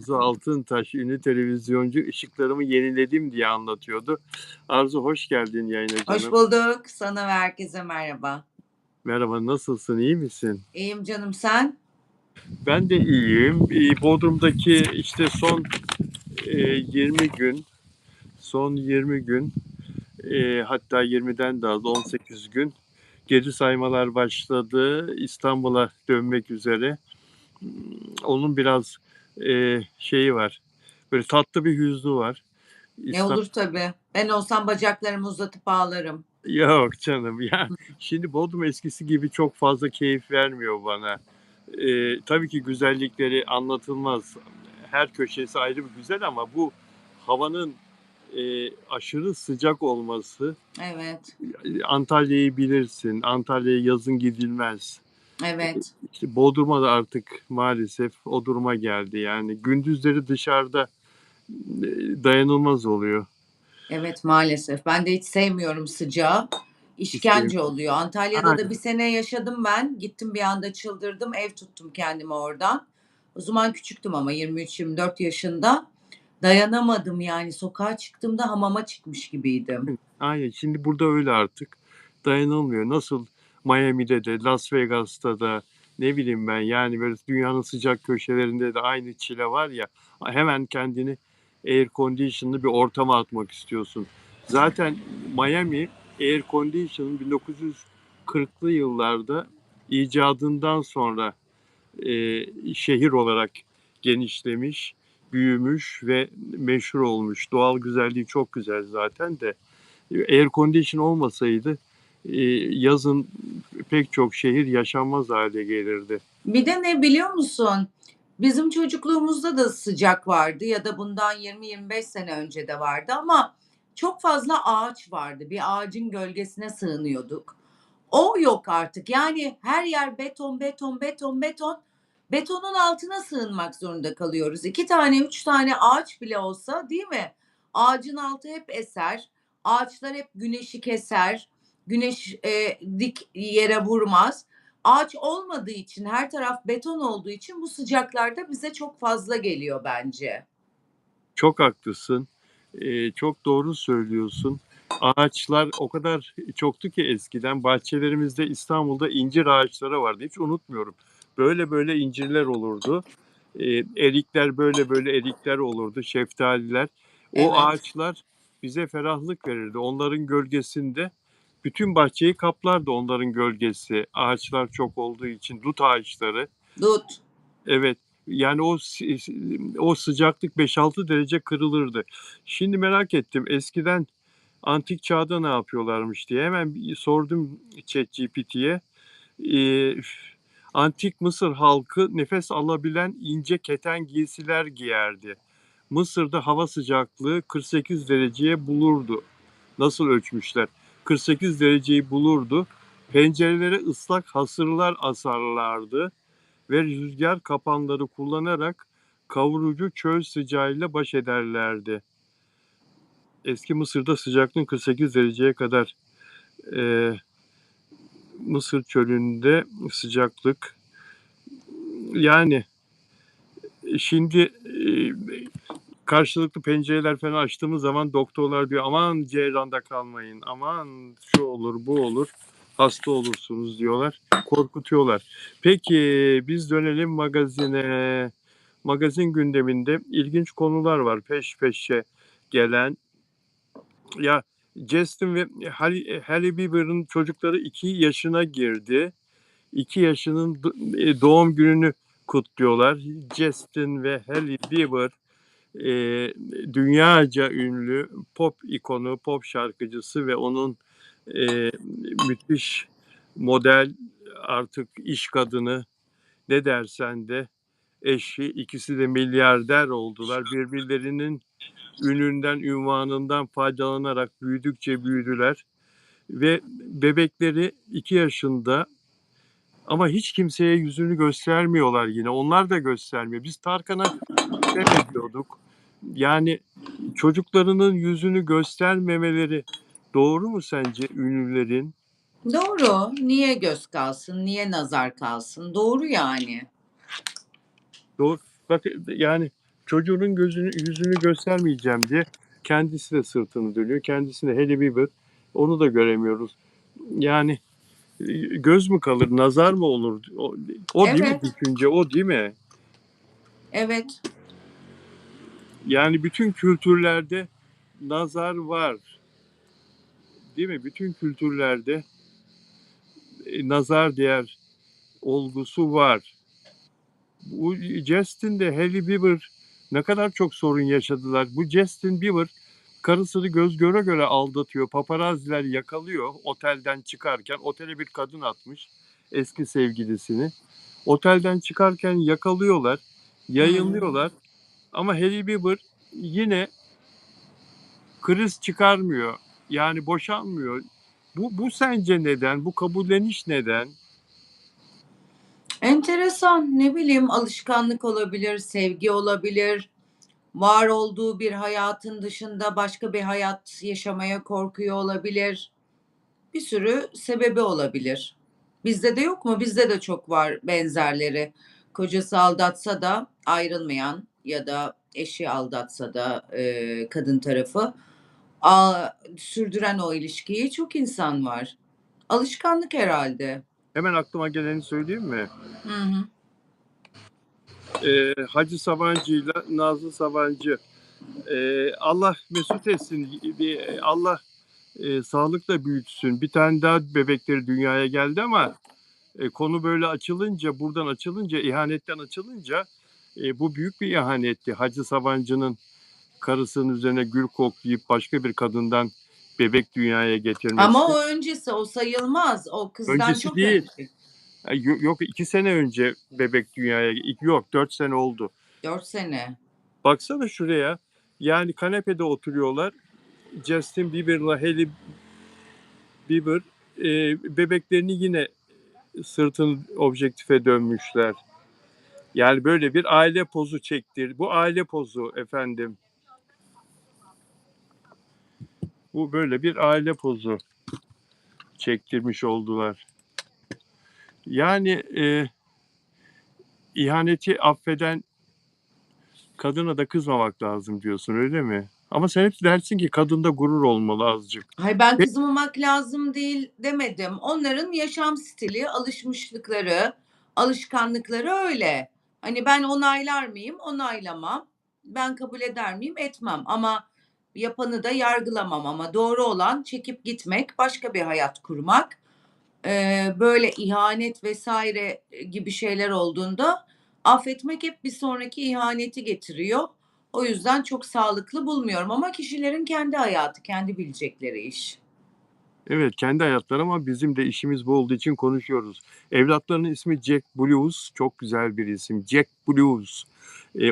Arzu Altıntaş, ünlü televizyoncu, ışıklarımı yeniledim diye anlatıyordu. Arzu hoş geldin yayına Hoş canım. bulduk. Sana ve herkese merhaba. Merhaba, nasılsın, iyi misin? İyiyim canım, sen? Ben de iyiyim. Bodrum'daki işte son 20 gün, son 20 gün, hatta 20'den de az 18 gün geri saymalar başladı. İstanbul'a dönmek üzere. Onun biraz şeyi var. Böyle tatlı bir hüznü var. Ne olur tabii. Ben olsam bacaklarımı uzatıp ağlarım. Yok canım ya. Şimdi Bodrum eskisi gibi çok fazla keyif vermiyor bana. Tabii ki güzellikleri anlatılmaz. Her köşesi ayrı bir güzel ama bu havanın aşırı sıcak olması. Evet, Antalya'yı bilirsin. Antalya'ya yazın gidilmez. evet, İşte Bodrum'a da artık maalesef o duruma geldi. Yani gündüzleri dışarıda dayanılmaz oluyor. evet maalesef. Ben de hiç sevmiyorum sıcağı. İşte, İşkence oluyor. Antalya'da da bir sene yaşadım ben. Gittim bir anda çıldırdım. Ev tuttum kendime oradan. O zaman küçüktüm ama 23-24 yaşında. Dayanamadım yani. Sokağa çıktığımda hamama çıkmış gibiydim. aynen. Şimdi burada öyle artık. Dayanılmıyor. Nasıl Miami'de de, Las Vegas'ta da, ne bileyim ben, yani böyle dünyanın sıcak köşelerinde de aynı çile var ya, hemen kendini air condition'lı bir ortama atmak istiyorsun. Zaten Miami air condition'ın 1940'lı yıllarda icadından sonra şehir olarak genişlemiş, büyümüş ve meşhur olmuş. Doğal güzelliği çok güzel zaten de. Air condition olmasaydı yazın pek çok şehir yaşanmaz hale gelirdi. Bir de ne biliyor musun? Bizim çocukluğumuzda da sıcak vardı ya da bundan 20-25 sene önce de vardı ama çok fazla ağaç vardı. Bir ağacın gölgesine sığınıyorduk. O yok artık. Yani her yer beton, beton, beton, beton. Betonun altına sığınmak zorunda kalıyoruz. 2 tane, 3 tane ağaç bile olsa, değil mi? Ağacın altı hep eser. Ağaçlar hep güneşi keser. Güneş dik yere vurmaz. Ağaç olmadığı için, her taraf beton olduğu için bu sıcaklarda bize çok fazla geliyor bence. Çok haklısın. Çok doğru söylüyorsun. Ağaçlar o kadar çoktu ki eskiden bahçelerimizde İstanbul'da incir ağaçları vardı. Hiç unutmuyorum. Böyle böyle incirler olurdu. Erikler böyle böyle erikler olurdu. Şeftaliler. O Evet, ağaçlar bize ferahlık verirdi. Onların gölgesinde bütün bahçeyi kaplardı onların gölgesi. Ağaçlar çok olduğu için dut ağaçları. dut. Evet. Yani o sıcaklık 5-6 derece kırılırdı. Şimdi merak ettim. Eskiden antik çağda ne yapıyorlarmış diye. Hemen bir sordum ChatGPT'ye. Eee, Antik Mısır halkı nefes alabilen ince keten giysiler giyerdi. Mısır'da hava sıcaklığı 48 dereceye bulurdu. Nasıl ölçmüşler? 48 dereceyi bulurdu. Pencerelere ıslak hasırlar asarlardı ve rüzgar kapanları kullanarak kavurucu çöl sıcağıyla baş ederlerdi. Eski Mısır'da sıcaklığın 48 dereceye kadar, Mısır çölünde sıcaklık, yani şimdi karşılıklı pencereler falan açtığımız zaman doktorlar diyor aman ceyranda kalmayın, aman şu olur bu olur, hasta olursunuz diyorlar, korkutuyorlar. Peki biz dönelim magazine. Magazin gündeminde ilginç konular var peş peşe gelen. Ya Justin ve Hailey Bieber'ın çocukları 2 yaşına girdi. 2 yaşının doğum gününü kutluyorlar. Justin ve Hailey Bieber dünyaca ünlü pop ikonu, pop şarkıcısı ve onun e, müthiş model, artık iş kadını, ne dersen de eşi, ikisi de milyarder oldular. Birbirlerinin ününden, ünvanından faydalanarak büyüdükçe büyüdüler ve bebekleri 2 yaşında ama hiç kimseye yüzünü göstermiyorlar yine. Onlar da göstermiyor. Biz Tarkan'a seyrediyorduk. Yani çocuklarının yüzünü göstermemeleri doğru mu sence ünlülerin? Doğru. Niye göz kalsın, niye nazar kalsın? Doğru yani. Doğru. Bak yani çocuğunun yüzünü göstermeyeceğim diye kendisi de sırtını dönüyor. Kendisine Hailey Bieber, onu da göremiyoruz. Yani göz mü kalır, nazar mı olur? O değil mi Evet, düşünce, o değil mi? evet. Yani bütün kültürlerde nazar var, değil mi? Bütün kültürlerde nazar değer olgusu var. Bu Justin de Hailey Bieber ne kadar çok sorun yaşadılar. Bu Justin Bieber karısını göz göre göre aldatıyor. Paparazziler yakalıyor otelden çıkarken. Otele bir kadın atmış, eski sevgilisini. Otelden çıkarken yakalıyorlar, Hı. yayınlıyorlar. Ama Hailey Bieber yine kriz çıkarmıyor. Yani boşanmıyor. Bu sence neden? Bu kabulleniş neden? Enteresan. Ne bileyim, alışkanlık olabilir, sevgi olabilir. Var olduğu bir hayatın dışında başka bir hayat yaşamaya korkuyor olabilir. Bir sürü sebebi olabilir. Bizde de yok mu? Bizde de çok var benzerleri. Kocası aldatsa da ayrılmayan ya da eşi aldatsa da, kadın tarafı, sürdüren o ilişkiyi çok insan var. Alışkanlık herhâlde. Hemen aklıma geleni söyleyeyim mi? Hı hı. Hacı Sabancı ile Nazlı Sabancı. Allah mesut etsin. Allah sağlıkla büyütsün. Bir tane daha bebekleri dünyaya geldi ama konu böyle açılınca, buradan açılınca, ihanetten açılınca bu büyük bir ihanetti. Hacı Sabancı'nın karısının üzerine gül koklayıp başka bir kadından bebek dünyaya Ama getirmesi. o öncesi, o sayılmaz. O kızdan Öncesi çok değil. önce. Yok, 2 sene önce bebek dünyaya, yok 4 sene oldu. 4 sene. Baksana şuraya. Yani kanepede oturuyorlar. Justin Bieber'la Hailey Bieber bebeklerini yine sırtını objektife dönmüşler. Yani böyle bir aile pozu çektir. Bu aile pozu efendim. Bu böyle bir aile pozu çektirmiş oldular. Yani ihaneti affeden kadına da kızmamak lazım diyorsun, öyle mi? Ama sen hep dersin ki kadında gurur olmalı azıcık. Hayır, ben Ve kızmamak lazım değil demedim. Onların yaşam stili, alışmışlıkları, alışkanlıkları öyle. Hani ben onaylar mıyım? Onaylamam. Ben kabul eder miyim? Etmem ama yapanı da yargılamam ama doğru olan çekip gitmek, başka bir hayat kurmak. Böyle ihanet vs. Gibi şeyler olduğunda affetmek hep bir sonraki ihaneti getiriyor. O yüzden çok sağlıklı bulmuyorum ama kişilerin kendi hayatı, kendi bilecekleri iş. evet, kendi hayatları ama bizim de işimiz bu olduğu için konuşuyoruz. Evlatlarının ismi Jack Blues. Çok güzel bir isim. Jack Blues.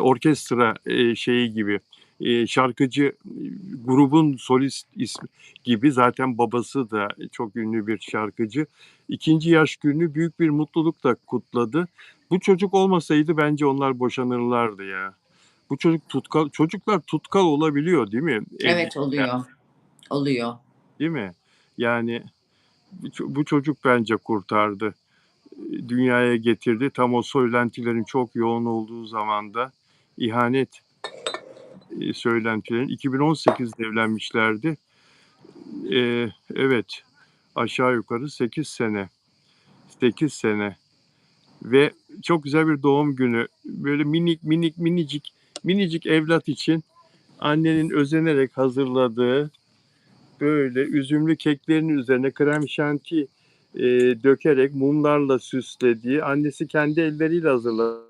Orkestra şeyi gibi. Şarkıcı grubun solist ismi gibi. Zaten babası da çok ünlü bir şarkıcı. 2. yaş gününü büyük bir mutlulukla kutladı. Bu çocuk olmasaydı bence onlar boşanırlardı ya. Bu çocuklar tutkal olabiliyor değil mi? Evet, Evlilikler, oluyor, oluyor. değil mi? Yani bu çocuk bence kurtardı. Dünyaya getirdi. Tam o söylentilerin çok yoğun olduğu zamanda ihanet söylentilerin 2018'de evlenmişlerdi. Evet, aşağı yukarı 8 sene. 8 sene ve çok güzel bir doğum günü. Böyle minicik evlat için annenin özenerek hazırladığı böyle üzümlü keklerin üzerine krem şanti dökerek mumlarla süslediği, annesi kendi elleriyle hazırladı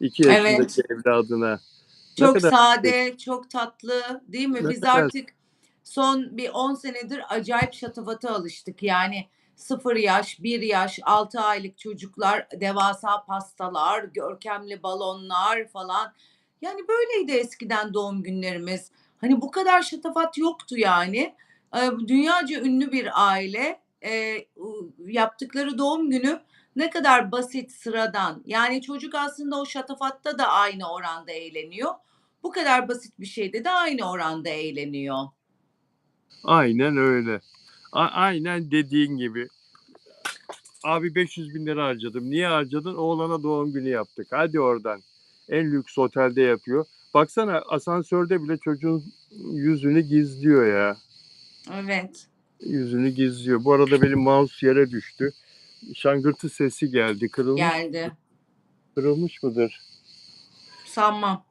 2 yaşındaki Evet. evladına. Ne Çok kadar sade, çok tatlı, değil mi? ne Biz kadar artık son bir 10 senedir acayip şatafata alıştık. Yani 0 yaş, 1 yaş, 6 aylık çocuklar, devasa pastalar, görkemli balonlar falan. Yani böyleydi eskiden doğum günlerimiz. Hani bu kadar şatafat yoktu yani. Dünyaca ünlü bir aile. Yaptıkları doğum günü ne kadar basit, sıradan. Yani çocuk aslında o şatafatta da aynı oranda eğleniyor. Bu kadar basit bir şeyde de aynı oranda eğleniyor. aynen öyle. Aynen dediğin gibi. Abi 500 bin lira harcadım. Niye harcadın? Oğlana doğum günü yaptık. Hadi oradan. En lüks otelde yapıyor. Baksana asansörde bile çocuğun yüzünü gizliyor ya. Evet, Yüzünü gizliyor. Bu arada benim mouse yere düştü. Şangırtı sesi geldi. geldi. Kırılmış mıdır? Sanmam.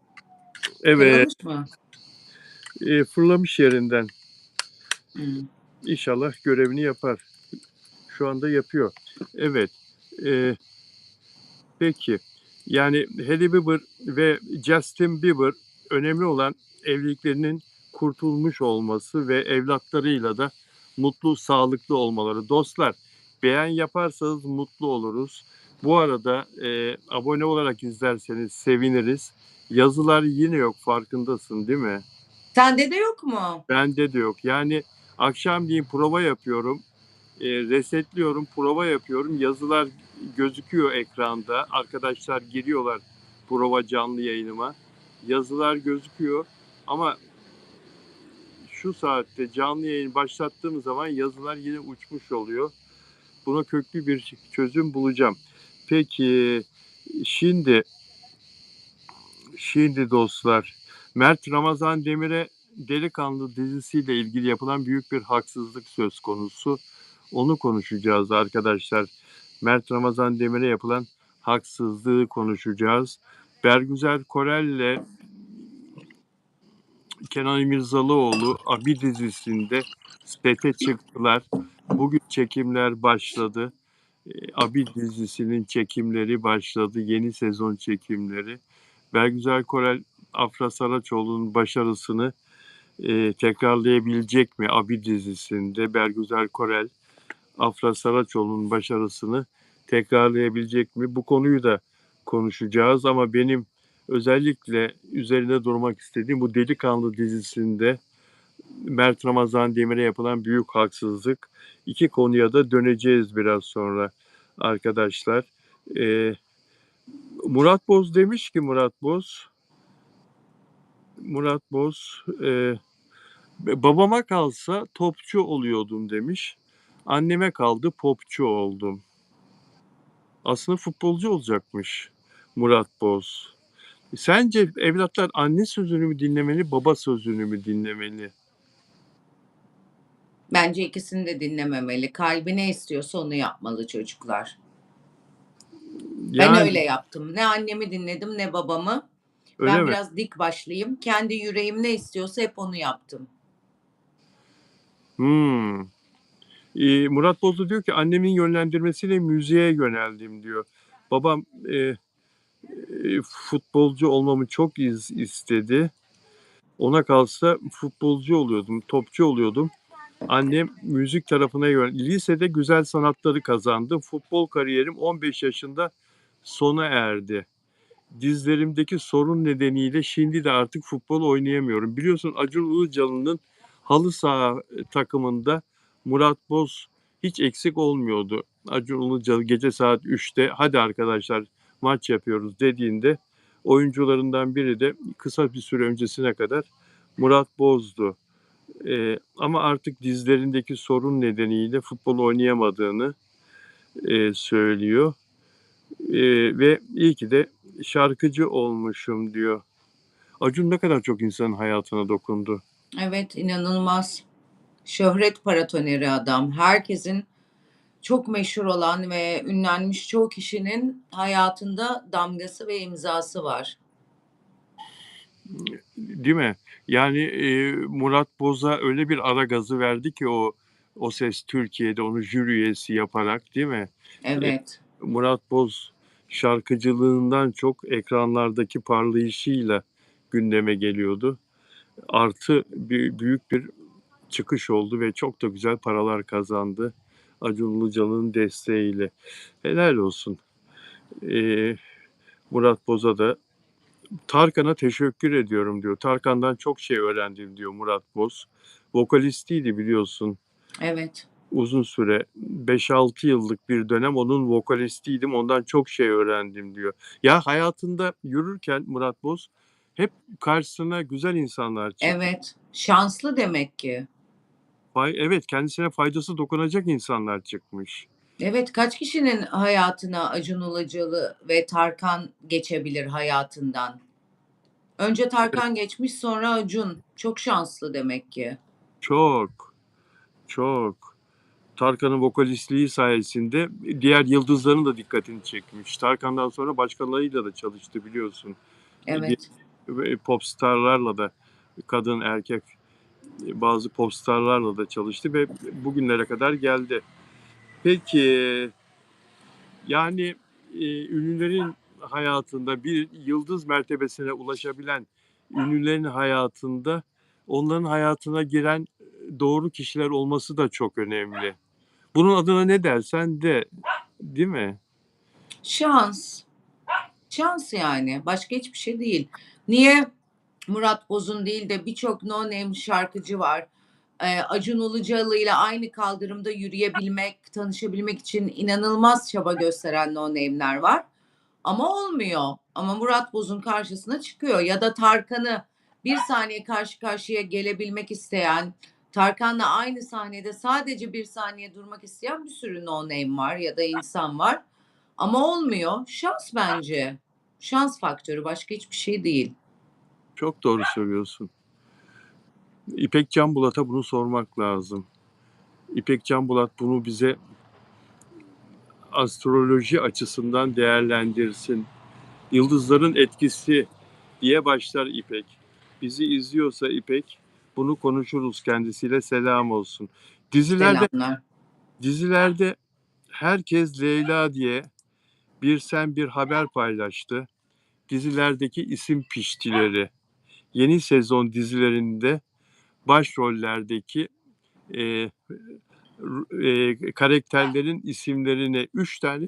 Evet, Kırılmış mı? fırlamış yerinden. Hımm. İnşallah görevini yapar. Şu anda yapıyor. Evet. E, peki. Yani Hailey Bieber ve Justin Bieber önemli olan evliliklerinin kurtulmuş olması ve evlatlarıyla da mutlu, sağlıklı olmaları. Dostlar, beğen yaparsanız mutlu oluruz. Bu arada abone olarak izlerseniz seviniriz. Yazılar yine yok, farkındasın değil mi? Sende de yok mu? Bende de yok. Yani akşamleyin prova yapıyorum. Resetliyorum, prova yapıyorum. Yazılar gözüküyor ekranda. Arkadaşlar giriyorlar prova canlı yayınıma. Yazılar gözüküyor ama şu saatte canlı yayın başlattığım zaman yazılar yine uçmuş oluyor. Buna köklü bir çözüm bulacağım. Peki şimdi dostlar, Mert Ramazan Demir'e Delikanlı dizisiyle ilgili yapılan büyük bir haksızlık söz konusu. Onu konuşacağız arkadaşlar. Mert Ramazan Demir'e yapılan haksızlığı konuşacağız. Bergüzar Korel'le Kenan İmirzalıoğlu Abi dizisinde sete çıktılar. Bugün çekimler başladı. Abi dizisinin çekimleri başladı. Yeni sezon çekimleri. Bergüzar Korel, Afra Saraçoğlu'nun başarısını tekrarlayabilecek mi Abi dizisinde? Bergüzar Korel, Afra Saraçoğlu'nun başarısını tekrarlayabilecek mi? Bu konuyu da konuşacağız ama benim özellikle üzerinde durmak istediğim bu Delikanlı dizisinde Mert Ramazan Demir'e yapılan büyük haksızlık. İki konuya da döneceğiz biraz sonra arkadaşlar. Murat Boz demiş ki Murat Boz babama kalsa topçu oluyordum demiş. Anneme kaldı popçu oldum. Aslında futbolcu olacakmış Murat Boz. Sence evlatlar anne sözünü mü dinlemeli, baba sözünü mü dinlemeli? Bence ikisini de dinlememeli. Kalbi ne istiyorsa onu yapmalı çocuklar. Ben Yani öyle yaptım. Ne annemi dinledim ne babamı. öyle Ben mi? biraz dik başlıyım. Kendi yüreğim ne istiyorsa hep onu yaptım. Hmm. Murat Bozda diyor ki annemin yönlendirmesiyle müziğe yöneldim diyor. Babam futbolcu olmamı çok istedi. Ona kalsa futbolcu oluyordum, topçu oluyordum. Annem müzik tarafına yöneldi. Lisede güzel sanatları kazandım. Futbol kariyerim 15 yaşında sona erdi. Dizlerimdeki sorun nedeniyle şimdi de artık futbol oynayamıyorum. Biliyorsun Acun Ilıcalı'nın halı saha takımında Murat Boz hiç eksik olmuyordu. Acun Ilıcalı gece saat 3'te hadi arkadaşlar maç yapıyoruz dediğinde oyuncularından biri de kısa bir süre öncesine kadar Murat Boz'du. Ama artık dizlerindeki sorun nedeniyle futbol oynayamadığını söylüyor. Ve iyi ki de şarkıcı olmuşum diyor. Acun ne kadar çok insanın hayatına dokundu. Evet, inanılmaz. Şöhret paratoneri adam. Herkesin çok meşhur olan ve ünlenmiş çoğu kişinin hayatında damgası ve imzası var. Değil mi? Yani Murat Boz'a öyle bir ara gazı verdi ki o Ses Türkiye'de onu jüri üyesi yaparak değil mi? E, Evet. Murat Boz şarkıcılığından çok ekranlardaki parlayışıyla gündeme geliyordu. Artı büyük bir çıkış oldu ve çok da güzel paralar kazandı Acun Ilıcalı'nın desteğiyle. Helal olsun. Murat Boz'a da Tarkan'a teşekkür ediyorum diyor. Tarkan'dan çok şey öğrendim diyor Murat Boz. Vokalistiydi biliyorsun Evet. uzun süre 5-6 yıllık bir dönem onun vokalistiydim. Ondan çok şey öğrendim diyor. Ya hayatında yürürken Murat Boz hep karşısına güzel insanlar çıktı. Evet. Şanslı demek ki. Evet, kendisine faydası dokunacak insanlar çıkmış. Evet, kaç kişinin hayatına Acun Ilıcalı ve Tarkan geçebilir hayatından? Önce Evet, Tarkan geçmiş, sonra Acun. Çok şanslı demek ki. çok, çok. Tarkan'ın vokalistliği sayesinde diğer yıldızların da dikkatini çekmiş. Tarkan'dan sonra başkalarıyla da çalıştı biliyorsun. Evet. Pop starlarla da, kadın erkek bazı pop starlarla da çalıştı ve bugünlere kadar geldi. Peki, yani ünlülerin hayatında bir yıldız mertebesine ulaşabilen ünlülerin hayatında onların hayatına giren doğru kişiler olması da çok önemli. Bunun adına ne dersen de, değil mi? Şans. Şans yani. Başka hiçbir şey değil. Niye Murat Boz'un değil de birçok no name şarkıcı var. Acun Ilıcalı ile aynı kaldırımda yürüyebilmek, tanışabilmek için inanılmaz çaba gösteren no name'ler var. Ama olmuyor. Ama Murat Boz'un karşısına çıkıyor. Ya da Tarkan'ı bir saniye karşı karşıya gelebilmek isteyen, Tarkan'la aynı sahnede sadece bir saniye durmak isteyen bir sürü no name var ya da insan var. Ama olmuyor. Şans bence. Şans faktörü, başka hiçbir şey değil. Çok doğru söylüyorsun. İpek Canbulat'a bunu sormak lazım. İpek Canbulat bunu bize astroloji açısından değerlendirsin. Yıldızların etkisi diye başlar İpek. Bizi izliyorsa İpek, bunu konuşuruz, kendisiyle selam olsun. Dizilerde Selamlar. dizilerde herkes Leyla diye bir sen bir haber paylaştı. Dizilerdeki isim piştileri. Yeni sezon dizilerinde başrollerdeki e, karakterlerin isimlerine 3 tane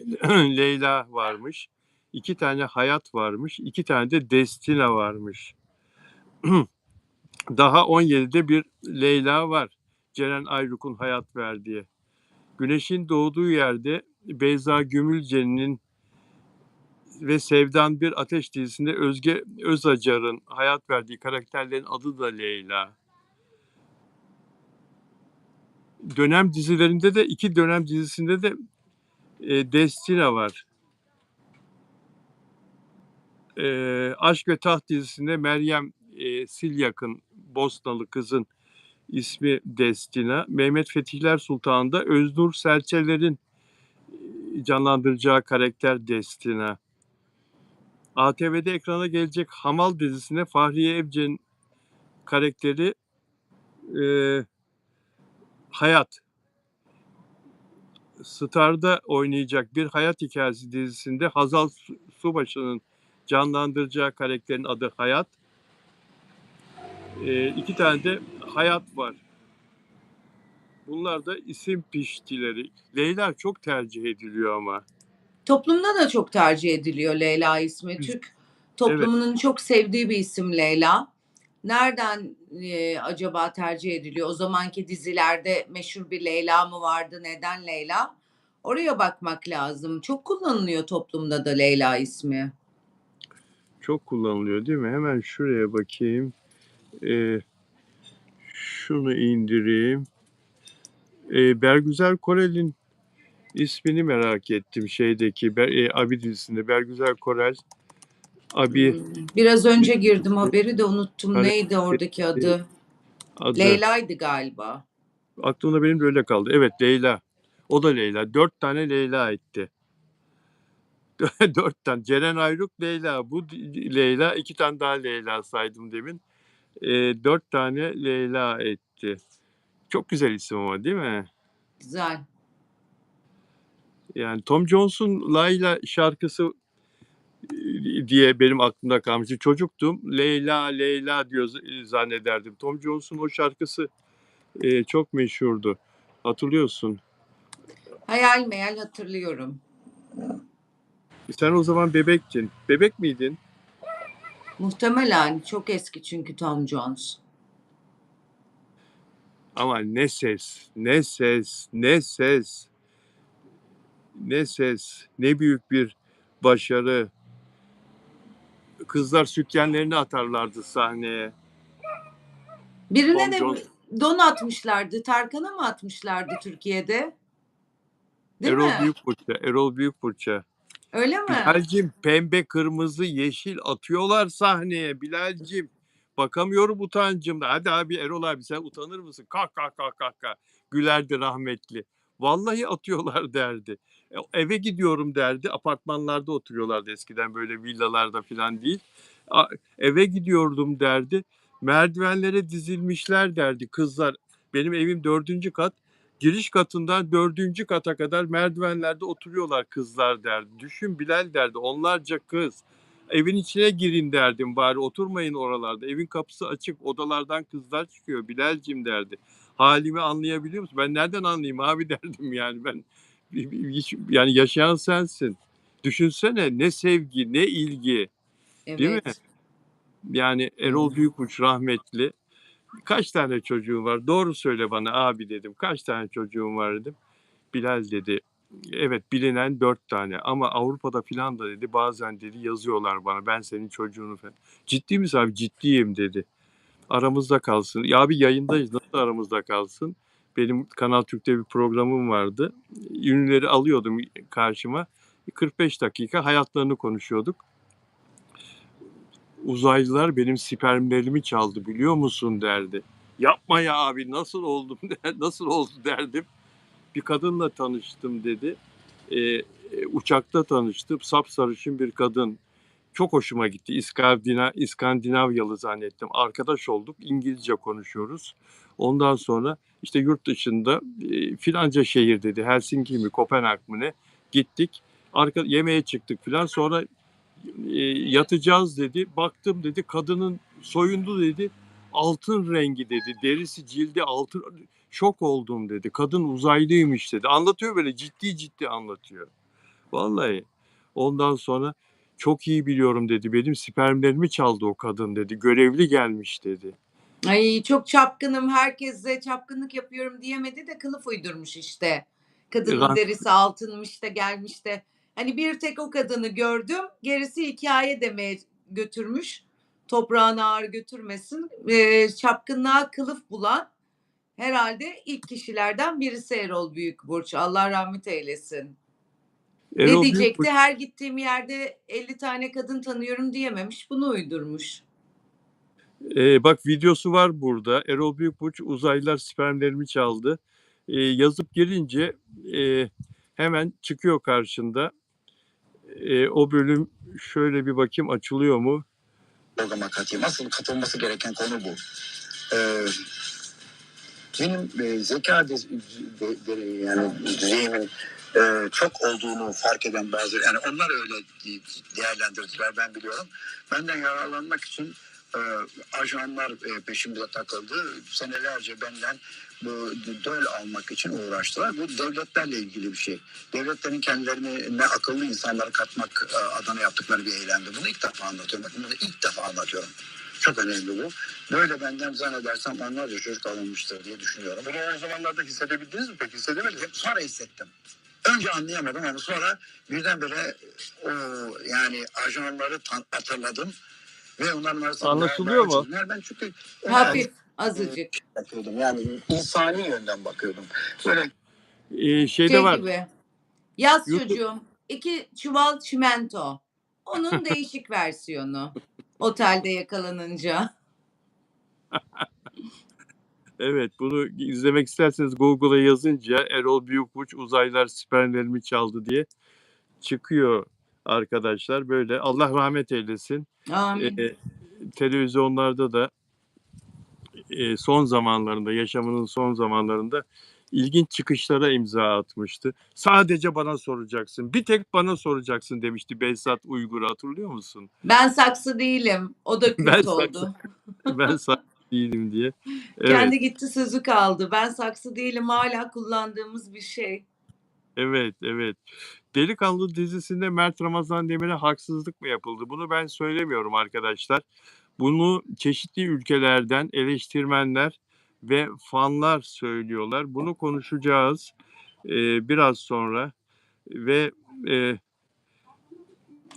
Leyla varmış, 2 tane Hayat varmış, 2 tane de Destina varmış. Daha 17'de bir Leyla var. Ceren Ayruk'un hayat verdiği. Güneşin doğduğu yerde Beyza Gümülce'nin ve Sevdan Bir Ateş dizisinde Özge Özacar'ın hayat verdiği karakterlerin adı da Leyla. Dönem dizilerinde de, iki dönem dizisinde de Destina var. Aşk ve Taht dizisinde Meryem Silyak'ın, Bosnalı kızın ismi Destina. Mehmet Fetihler Sultan'da Öznur Serçeler'in canlandıracağı karakter Destina. ATV'de ekrana gelecek Hamal dizisinde Fahriye Evcen'in karakteri Hayat. Star'da oynayacak Bir Hayat Hikayesi dizisinde Hazal Subaşı'nın canlandıracağı karakterin adı Hayat. 2 tane de Hayat var. Bunlar da isim piştileri. Leyla çok tercih ediliyor ama. Toplumda da çok tercih ediliyor Leyla ismi. Türk Evet, toplumunun çok sevdiği bir isim Leyla. Nereden acaba tercih ediliyor? O zamanki dizilerde meşhur bir Leyla mı vardı? Neden Leyla? Oraya bakmak lazım. Çok kullanılıyor toplumda da Leyla ismi. çok kullanılıyor değil mi? Hemen şuraya bakayım. Ee, Şunu indireyim. Bergüzar Korel'in ismini merak ettim şeydeki Abi dizisinde. Bergüzar Korel, Abi Biraz önce girdim, haberi de unuttum. Neydi oradaki karakteri adı? adı. Leyla'ydı galiba. Aklımda benim de öyle kaldı. Evet, Leyla. O da Leyla. 4 tane Leyla etti. 4 tane. Ceren Ayruk Leyla. Bu Leyla. 2 tane daha Leyla saydım demin. 4 tane Leyla etti. Çok güzel isim ama, değil mi? Güzel. Yani Tom Jones'un Layla şarkısı diye benim aklımda kalmıştı. Çocuktum. Leyla Leyla diyor zannederdim. Tom Jones'un o şarkısı çok meşhurdu. Hatırlıyorsun. Hayal meyal hatırlıyorum. Sen o zaman bebektin. Bebek miydin? Muhtemelen çok eski çünkü Tom Jones. Ama ne ses, ne ses, ne ses, ne ses, ne büyük bir başarı. Kızlar sütyenlerini atarlardı sahneye. Birine Tom de Jones, don atmışlardı. Tarkan'a mı atmışlardı Türkiye'de? Değil Erol mi? Büyükfırça, Erol Büyükfırça. Öyle mi? Bilal'cim pembe, kırmızı, yeşil atıyorlar sahneye Bilal'cim. Bakamıyorum utancımda. Hadi abi Erol abi sen utanır mısın? Kah kah kah kah kah. Gülerdi rahmetli. Vallahi atıyorlar derdi. Eve gidiyorum derdi. Apartmanlarda oturuyorlardı eskiden böyle villalarda falan değil. A- Eve gidiyordum derdi. Merdivenlere dizilmişler derdi kızlar. Benim evim 4. kat. Giriş katından 4. kata kadar merdivenlerde oturuyorlar kızlar derdi. Düşün Bilal derdi onlarca kız. Evin içine girin derdim bari oturmayın oralarda. Evin kapısı açık odalardan kızlar çıkıyor Bilal'cim derdi. Halimi anlayabiliyor musun? Ben nereden anlayayım abi derdim yani ben. Yani yaşayan sensin. Düşünsene ne sevgi ne ilgi değil mi? Evet. Yani Erol Büyüküç rahmetli. Kaç tane çocuğun var? Doğru söyle bana abi dedim. Kaç tane çocuğun var dedim. Bilal dedi. Evet bilinen 4 tane ama Avrupa'da filan da dedi bazen dedi yazıyorlar bana ben senin çocuğunu falan. Ciddi misin abi? Ciddiyim dedi. Aramızda kalsın. Ya abi yayındayız nasıl aramızda kalsın? Benim Kanal Türk'te bir programım vardı. Ünlüleri alıyordum karşıma. 45 dakika hayatlarını konuşuyorduk. Uzaylılar benim spermlerimi çaldı biliyor musun derdi. Yapma ya abi nasıl oldum nasıl oldu derdim. Bir kadınla tanıştım dedi. Uçakta tanıştım. Sapsarışın bir kadın. Çok hoşuma gitti. İskandinavyalı zannettim. Arkadaş olduk. İngilizce konuşuyoruz. Ondan sonra işte yurt dışında filanca şehir dedi. Helsinki mi Kopenhag mı ne? Gittik. Yemeğe çıktık filan. Sonra yatacağız dedi. Baktım dedi kadının soyundu dedi. Altın rengi dedi. Derisi cildi altın. Şok oldum dedi. Kadın uzaylıymış dedi. Anlatıyor böyle ciddi ciddi anlatıyor. Vallahi. Ondan sonra çok iyi biliyorum dedi. Benim spermlerimi çaldı o kadın dedi. Görevli gelmiş dedi. Ay çok çapkınım, herkese çapkınlık yapıyorum diyemedi de kılıf uydurmuş işte. Kadının Rah- derisi altınmış da gelmiş de. Hani bir tek o kadını gördüm. Gerisi hikaye demeye götürmüş. Toprağına ağır götürmesin. Çapkınlığa kılıf bulan herhalde ilk kişilerden birisi Erol Büyükburç. Allah rahmet eylesin. Ne Erol diyecekti? Büyükburç Her gittiğim yerde 50 tane kadın tanıyorum diyememiş. Bunu uydurmuş. bak videosu var burada. Erol Büyükburç uzaylılar spermlerimi çaldı. Yazıp girince hemen çıkıyor karşında. O bölüm şöyle bir bakayım açılıyor mu? Programa katayım. Asıl katılması gereken konu bu. Ee, benim yani düzeyimin çok olduğunu fark eden bazı yani onlar öyle değerlendirdiler ben biliyorum. Benden yararlanmak için ajanlar peşimize takıldı. Senelerce benden bu döl almak için uğraştılar. Bu devletlerle ilgili bir şey. Devletlerin kendilerini ne akıllı insanları katmak adına yaptıkları bir eylemdi. Bunu ilk defa anlatıyorum. Bakın bunu ilk defa anlatıyorum. Çok önemli bu. Böyle benden zannedersem onlarca çocuk alınmıştır diye düşünüyorum. Bunu o zamanlarda hissedebildiniz mi peki? Hissedemediniz. Sonra hissettim. Önce anlayamadım ama sonra birdenbire o yani ajanları hatırladım ve onların arasında Anlaşılıyor mu? ben çünkü Hafif, azıcık. bakıyordum yani insani yönden bakıyordum. Böyle Şeyde Şey var. gibi. Yaz YouTube çocuğum. 2 çuval çimento. Onun değişik versiyonu. Otelde yakalanınca. evet bunu izlemek isterseniz Google'a yazınca Erol Büyükburç uzaylılar spermlerimi çaldı diye çıkıyor arkadaşlar. Böyle Allah rahmet eylesin. Amin. Eee, Televizyonlarda da son zamanlarında, yaşamının son zamanlarında ilginç çıkışlara imza atmıştı. Sadece bana soracaksın, bir tek bana soracaksın demişti Behzat Uygur'u hatırlıyor musun? Ben saksı değilim. O da Ben kült saksı, oldu. ben saksı değilim diye. Evet, Kendi gitti sözü kaldı. Ben saksı değilim hala kullandığımız bir şey. evet, evet. Delikanlı dizisinde Mert Ramazan Demir'e haksızlık mı yapıldı? Bunu ben söylemiyorum arkadaşlar. Bunu çeşitli ülkelerden eleştirmenler ve fanlar söylüyorlar. Bunu konuşacağız biraz sonra ve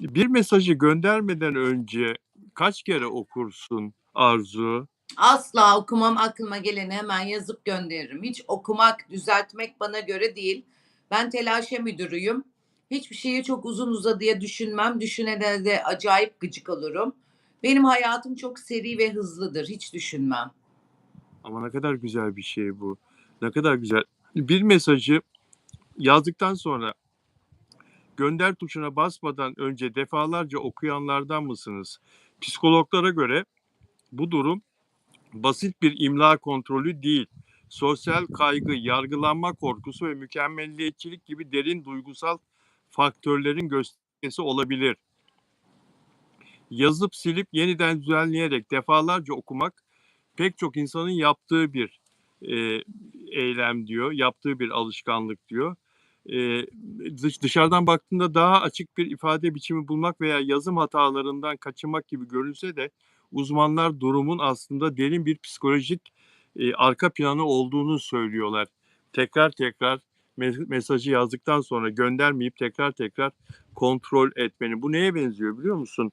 bir mesajı göndermeden önce kaç kere okursun Arzu? Asla okumam, aklıma geleni hemen yazıp gönderirim. Hiç okumak, düzeltmek bana göre değil. Ben telaşe müdürüyüm. Hiçbir şeyi çok uzun uzadıya düşünmem. Düşünene de acayip gıcık olurum. Benim hayatım çok seri ve hızlıdır. Hiç düşünmem. Ama ne kadar güzel bir şey bu. Ne kadar güzel. Bir mesajı yazdıktan sonra gönder tuşuna basmadan önce defalarca okuyanlardan mısınız? Psikologlara göre bu durum basit bir imla kontrolü değil. Sosyal kaygı, yargılanma korkusu ve mükemmelliyetçilik gibi derin duygusal faktörlerin göstergesi olabilir. Yazıp silip yeniden düzenleyerek defalarca okumak pek çok insanın yaptığı bir e, eylem diyor, yaptığı bir alışkanlık diyor. E, Dışarıdan baktığında daha açık bir ifade biçimi bulmak veya yazım hatalarından kaçınmak gibi görünse de uzmanlar durumun aslında derin bir psikolojik arka planı olduğunu söylüyorlar. Tekrar tekrar mesajı yazdıktan sonra göndermeyip tekrar tekrar kontrol etmeni. Bu neye benziyor biliyor musun?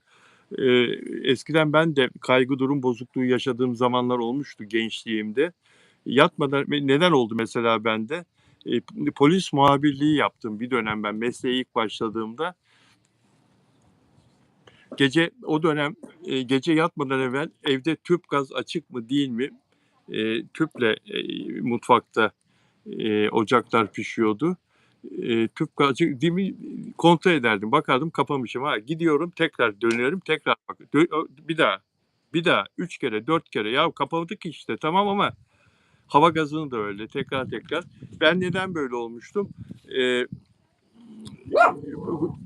Eskiden ben de kaygı durum bozukluğu yaşadığım zamanlar olmuştu gençliğimde. Yatmadan neden oldu mesela bende? Polis muhabirliği yaptım bir dönem ben mesleğe ilk başladığımda. O dönem gece yatmadan evvel evde tüp gaz açık mı değil mi? Tüple mutfakta ocaklar pişiyordu. Tüp gazı değil mi kontrol ederdim. Bakardım kapamışım. Ha, gidiyorum tekrar dönüyorum tekrar bak. Bir daha 3 kere 4 kere ya kapadık işte tamam ama hava gazını da öyle tekrar tekrar. Ben neden böyle olmuştum? Ee,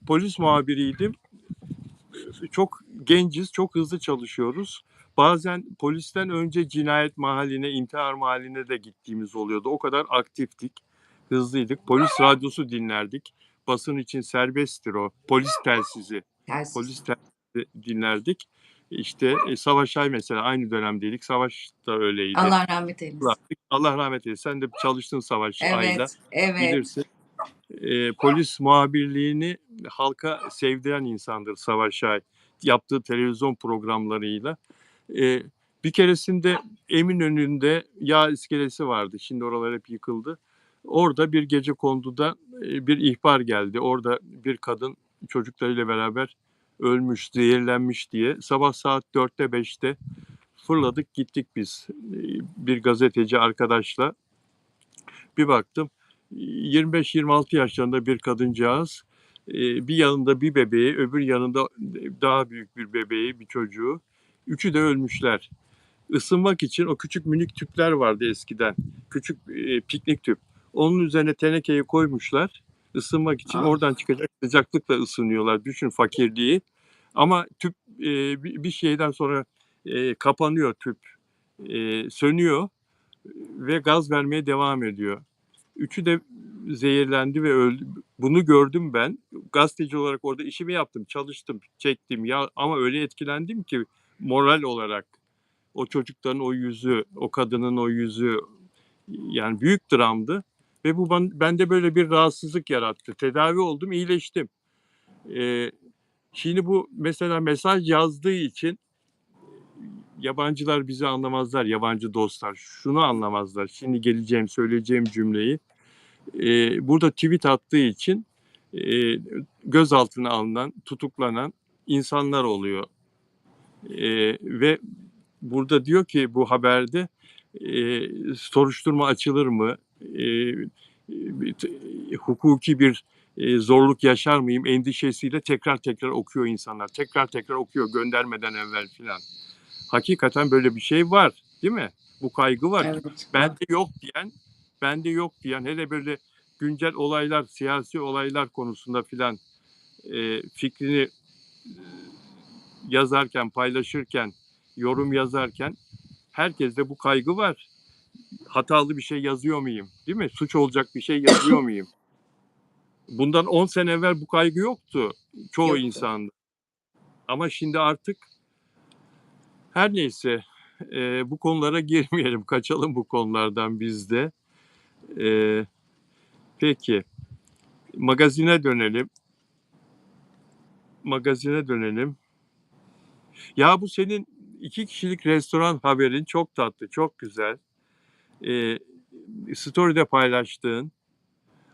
Polis muhabiriydim. Çok genciz, çok hızlı çalışıyoruz. Bazen polisten önce cinayet mahalline, intihar mahalline de gittiğimiz oluyordu. O kadar aktiftik, hızlıydık. Polis radyosu dinlerdik. Basın için serbesttir o. Polis telsizi. Telsiz. Polis telsizi dinlerdik. İşte Savaş Ay mesela aynı dönemdeydik. Savaş da öyleydi. Allah rahmet eylesin. Allah rahmet eylesin. Sen de çalıştın Savaş Ay'la. Evet, evet. Bilirsin. Polis muhabirliğini halka sevdiren insandır Savaş Ay. Yaptığı televizyon programlarıyla. Bir keresinde Eminönü'nde yağ iskelesi vardı. Şimdi oralar hep yıkıldı. Orada bir gecekonduda bir ihbar geldi. Orada bir kadın çocuklarıyla beraber ölmüş, zehirlenmiş diye. Sabah saat 4'te 5'te fırladık gittik biz bir gazeteci arkadaşla. Bir baktım 25-26 yaşlarında bir kadıncağız, bir yanında bir bebeği, öbür yanında daha büyük bir bebeği, bir çocuğu. Üçü de ölmüşler. Isınmak için o küçük minik tüpler vardı eskiden. Küçük piknik tüp. Onun üzerine tenekeyi koymuşlar ısınmak için. Ah, Oradan çıkacak sıcaklıkla ısınıyorlar. Düşün fakirliği. Ama tüp bir şeyden sonra kapanıyor tüp. Sönüyor ve gaz vermeye devam ediyor. Üçü de zehirlendi ve öldü. Bunu gördüm ben. Gazeteci olarak orada işimi yaptım, çalıştım, çektim. Ya ama öyle etkilendim ki moral olarak o çocukların o yüzü, o kadının o yüzü yani büyük dramdı. Ve bu bende böyle bir rahatsızlık yarattı. Tedavi oldum, iyileştim. Şimdi bu mesela mesaj yazdığı için yabancılar bizi anlamazlar, yabancı dostlar. Şunu anlamazlar. Şimdi söyleyeceğim cümleyi. Burada tweet attığı için gözaltına alınan, tutuklanan insanlar oluyor. Ve burada diyor ki bu haberde soruşturma açılır mı? Hukuki bir zorluk yaşar mıyım endişesiyle tekrar tekrar okuyor insanlar. Tekrar tekrar okuyor göndermeden evvel filan. Hakikaten böyle bir şey var, değil mi? Bu kaygı var. evet. Bende yok diyen hele böyle güncel olaylar, siyasi olaylar konusunda filan fikrini yazarken, paylaşırken, yorum yazarken herkeste bu kaygı var. Hatalı bir şey yazıyor muyum? Değil mi? Suç olacak bir şey yazıyor muyum? Bundan 10 sene evvel bu kaygı yoktu çoğu Yoktu. insanda. Ama şimdi artık her neyse bu konulara girmeyelim. Kaçalım bu konulardan biz de. Peki. Magazine dönelim. Ya bu senin 2 kişilik restoran haberin çok tatlı, çok güzel. Story'de paylaştığın.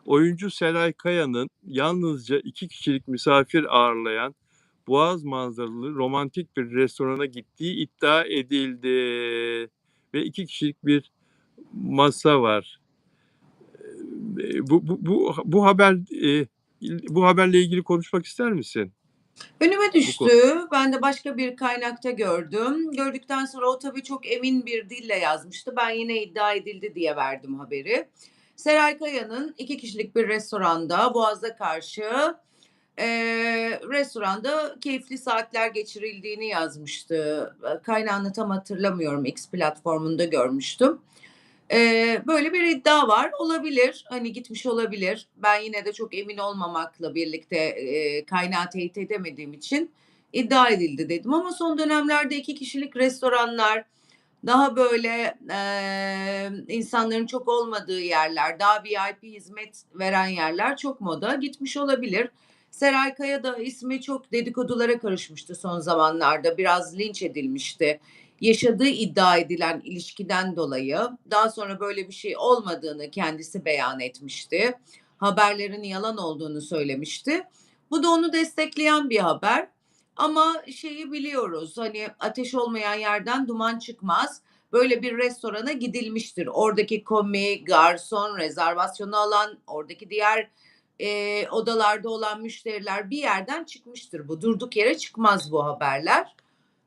Oyuncu Seray Kaya'nın yalnızca 2 kişilik misafir ağırlayan boğaz manzaralı romantik bir restorana gittiği iddia edildi ve 2 kişilik bir masa var. Bu haber, bu haberle ilgili konuşmak ister misin? Önüme Bu konu. düştü. Ben de başka bir kaynakta gördüm. Gördükten sonra o tabii çok emin bir dille yazmıştı. Ben yine iddia edildi diye verdim haberi. Seray Kaya'nın 2 kişilik bir restoranda, Boğaz'a karşı, restoranda keyifli saatler geçirildiğini yazmıştı. Kaynağını tam hatırlamıyorum. X platformunda görmüştüm. Böyle bir iddia var. Olabilir, hani, gitmiş olabilir. Ben yine de çok emin olmamakla birlikte, kaynağı teyit edemediğim için iddia edildi dedim ama son dönemlerde 2 kişilik restoranlar, daha böyle, insanların çok olmadığı yerler, daha VIP hizmet veren yerler çok moda. Gitmiş olabilir. Seray Kaya da ismi çok dedikodulara karışmıştı son zamanlarda. Biraz linç edilmişti. Yaşadığı iddia edilen ilişkiden dolayı. Daha sonra böyle bir şey olmadığını kendisi beyan etmişti. Haberlerin yalan olduğunu söylemişti. Bu da onu destekleyen bir haber. Ama şeyi biliyoruz, hani ateş olmayan yerden duman çıkmaz. Böyle bir restorana gidilmiştir. Oradaki komi, garson, rezervasyonu alan, oradaki diğer odalarda olan müşteriler bir yerden çıkmıştır bu. Durduk yere çıkmaz bu haberler.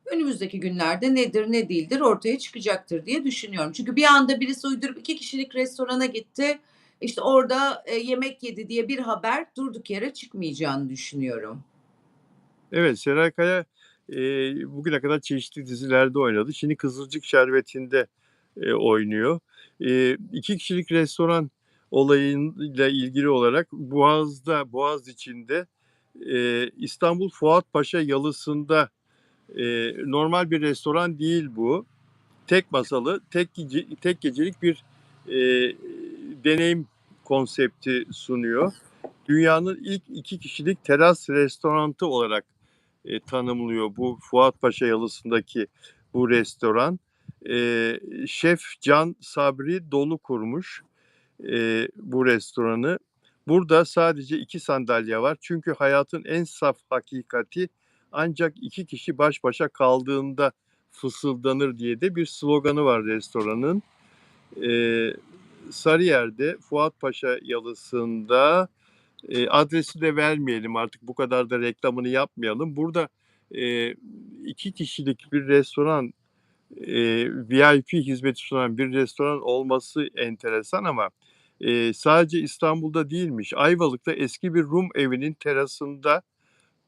Önümüzdeki günlerde nedir ne değildir ortaya çıkacaktır diye düşünüyorum. Çünkü bir anda birisi uydurup 2 kişilik restorana gitti, işte orada yemek yedi diye bir haber durduk yere çıkmayacağını düşünüyorum. Evet, Seray Kaya, bugüne kadar çeşitli dizilerde oynadı. Şimdi Kızılcık Şerbeti'nde, oynuyor. 2 kişilik restoran olayıyla ilgili olarak Boğaz içinde, İstanbul Fuatpaşa Yalısı'nda, normal bir restoran değil bu. Tek masalı, tek gecelik bir, eee, deneyim konsepti sunuyor. Dünyanın ilk 2 kişilik teras restorantı olarak, tanımlıyor bu Fuatpaşa Yalısı'ndaki bu restoran. Şef Can Sabri Dolu kurmuş, bu restoranı. Burada sadece 2 sandalye var. Çünkü hayatın en saf hakikati ancak 2 kişi baş başa kaldığında fısıldanır diye de bir sloganı var restoranın. Eee, Sarıyer'de Fuatpaşa Yalısı'nda, adresi de vermeyelim artık bu kadar da reklamını yapmayalım. Burada, eee, 2 kişilik bir restoran, VIP hizmeti sunan bir restoran olması enteresan ama, sadece İstanbul'da değilmiş. Ayvalık'ta eski bir Rum evinin terasında,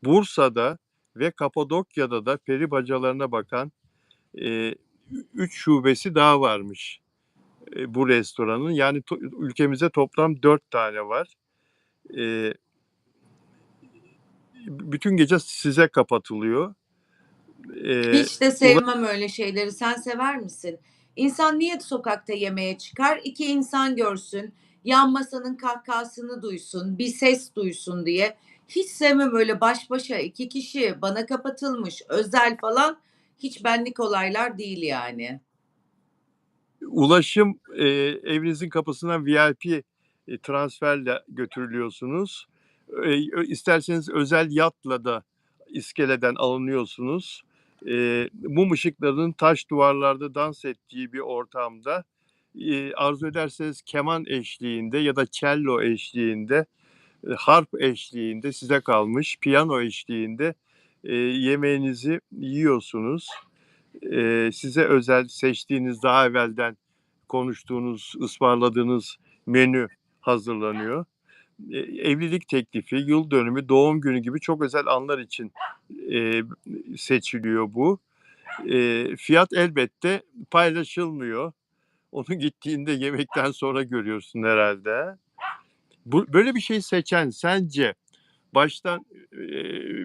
Bursa'da ve Kapadokya'da da peri bacalarına bakan, eee, 3 şubesi daha varmış, bu restoranın. Yani ülkemizde toplam 4 tane var. Eee, Bütün gece size kapatılıyor. Eee, Hiç de ula sevmem öyle şeyleri. Sen sever misin? İnsan niye sokakta yemeğe çıkar? 2 insan görsün, yan masanın kahkahasını duysun, bir ses duysun diye. Hiç sevmem öyle baş başa 2 kişi, bana kapatılmış, özel falan. Hiç benlik olaylar değil yani. Ulaşım, evinizin kapısına VIP, transferle götürülüyorsunuz. İsterseniz özel yatla da iskeleden alınıyorsunuz. Mum ışıklarının taş duvarlarda dans ettiği bir ortamda, arzu ederseniz keman eşliğinde ya da cello eşliğinde, harp eşliğinde size kalmış, piyano eşliğinde, yemeğinizi yiyorsunuz. Size özel seçtiğiniz, daha evvelden konuştuğunuz, ısmarladığınız menü hazırlanıyor. Evlilik teklifi, yıl dönümü, doğum günü gibi çok özel anlar için, eee, seçiliyor bu. Fiyat elbette paylaşılmıyor. Onu gittiğinde yemekten sonra görüyorsun herhâlde. Böyle bir şey seçen sence baştan,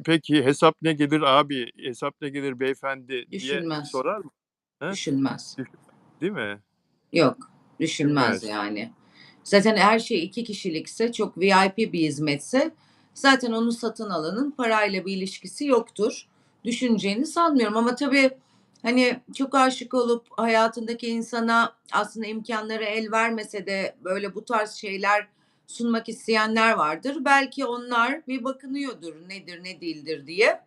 "Peki hesap ne gelir abi, hesap ne gelir beyefendi?" diye Düşünmez, sorar mı? He? düşünmez. Değil mi? Yok, düşünmez Düşünmez. yani. Zaten her şey 2 kişilikse, çok VIP bir hizmetse zaten onu satın alanın parayla bir ilişkisi yoktur. Düşüneceğini sanmıyorum ama tabii, hani, çok aşık olup hayatındaki insana aslında imkânları el vermese de böyle bu tarz şeyler sunmak isteyenler vardır. Belki onlar bir bakınıyordur nedir ne değildir diye.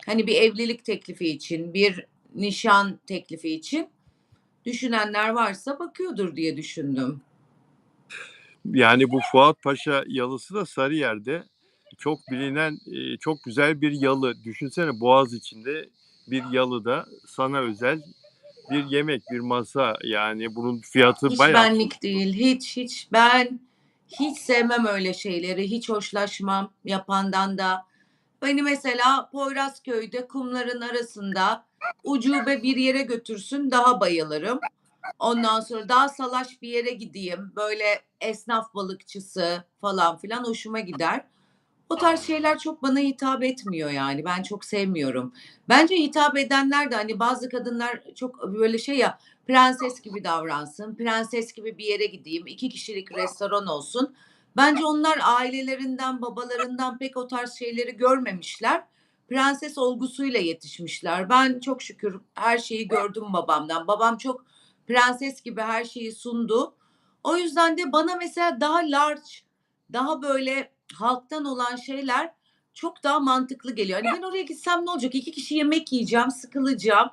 Hani bir evlilik teklifi için, bir nişan teklifi için düşünenler varsa bakıyordur diye düşündüm. Yani bu Fuat Paşa yalısı da Sarıyer'de çok bilinen, çok güzel bir yalı. Düşünsene Boğaz içinde bir yalıda sana özel bir yemek, bir masa. Yani bunun fiyatı Hiç bayağı tuzlu. benlik değil. Hiç. Ben hiç sevmem öyle şeyleri. Hiç hoşlaşmam yapandan da. Beni mesela Poyrazköy'de kumların arasında ucube bir yere götürsün daha bayılırım. Ondan sonra daha salaş bir yere gideyim. Böyle esnaf balıkçısı falan filan hoşuma gider. O tarz şeyler çok bana hitap etmiyor yani. Ben çok sevmiyorum. Bence hitap edenler de hani bazı kadınlar çok böyle şey ya, prenses gibi davransın, prenses gibi bir yere gideyim, 2 kişilik restoran olsun. Bence onlar ailelerinden, babalarından pek o tarz şeyleri görmemişler. Prenses olgusuyla yetişmişler. Ben çok şükür her şeyi gördüm babamdan. Babam çok prenses gibi her şeyi sundu. O yüzden de bana mesela daha large, daha böyle halktan olan şeyler çok daha mantıklı geliyor. Hani ben oraya gitsem ne olacak? 2 kişi yemek yiyeceğim, sıkılacağım.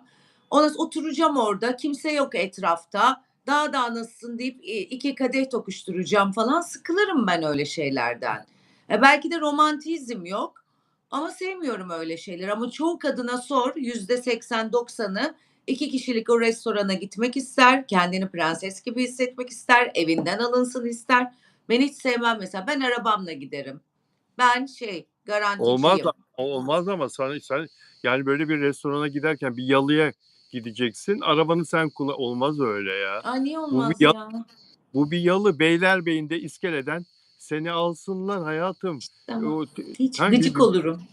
Ondan sonra oturacağım orada, kimse yok etrafta. Daha nasılsın deyip 2 kadeh tokuşturacağım falan. Sıkılırım ben öyle şeylerden. Belki de romantizm yok ama sevmiyorum öyle şeyleri. Ama çoğu kadına sor, %80-90'ı 2 kişilik o restorana gitmek ister, kendini prenses gibi hissetmek ister, evinden alınsın ister. Ben hiç sevmem mesela. Ben arabamla giderim. Ben Olmaz garanticiyim. olmaz ama sen yani böyle bir restorana giderken bir yalıya gideceksin. Arabanı sen olmaz öyle ya. A, niye Bu bir olmaz yalı, ya? bu bir yalı Beylerbeyi'nde iskeleden seni alsınlar hayatım. Tamam. O, Hiç ha, gıcık olurum.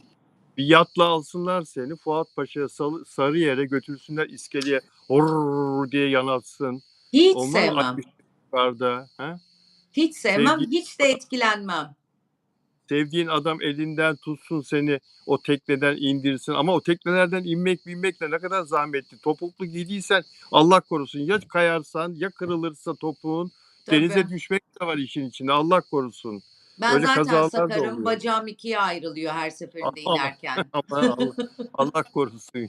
bir yatla alsınlar seni Fuat Paşa'ya Sarıyer'e götürsünler iskeleye hor diye yanatsın. Hiç Olmaz sevmem. yukarıda. Ha? Hiç sevmem, Sevdiğin hiç de etkilenmem. Sevdiğin adam elinden tutsun seni o tekneden indirsin ama o teknelerden inmek de ne kadar zahmetli. Topuklu giydiysen Allah korusun ya kayarsan ya kırılırsa topuğun Tabii. denize düşmek de var işin içinde Allah korusun. Ben Öyle zaten kazalar da sakarım. oluyor. Bacağım ikiye ayrılıyor her seferinde Ama inerken. Allah korusun.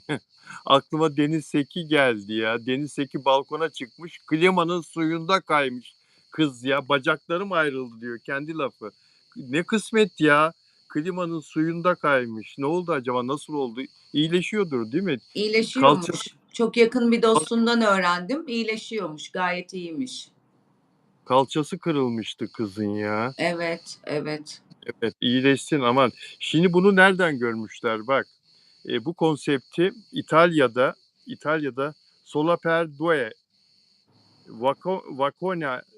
Aklıma Deniz Seki geldi ya. Deniz Seki balkona çıkmış klimanın suyunda kaymış kız ya. Bacaklarım ayrıldı diyor kendi lafı. Ne kısmet ya. Klimanın suyunda kaymış. Ne oldu acaba? Nasıl oldu? İyileşiyordur değil mi? Kalçası, İyileşiyormuş. Çok yakın bir dostumdan öğrendim. İyileşiyormuş. Gayet iyiymiş. kalçası kırılmıştı kızın ya. Evet. Evet, iyileşsin aman. Şimdi bunu nereden görmüşler bak. Bu konsepti İtalya'da Sola per Due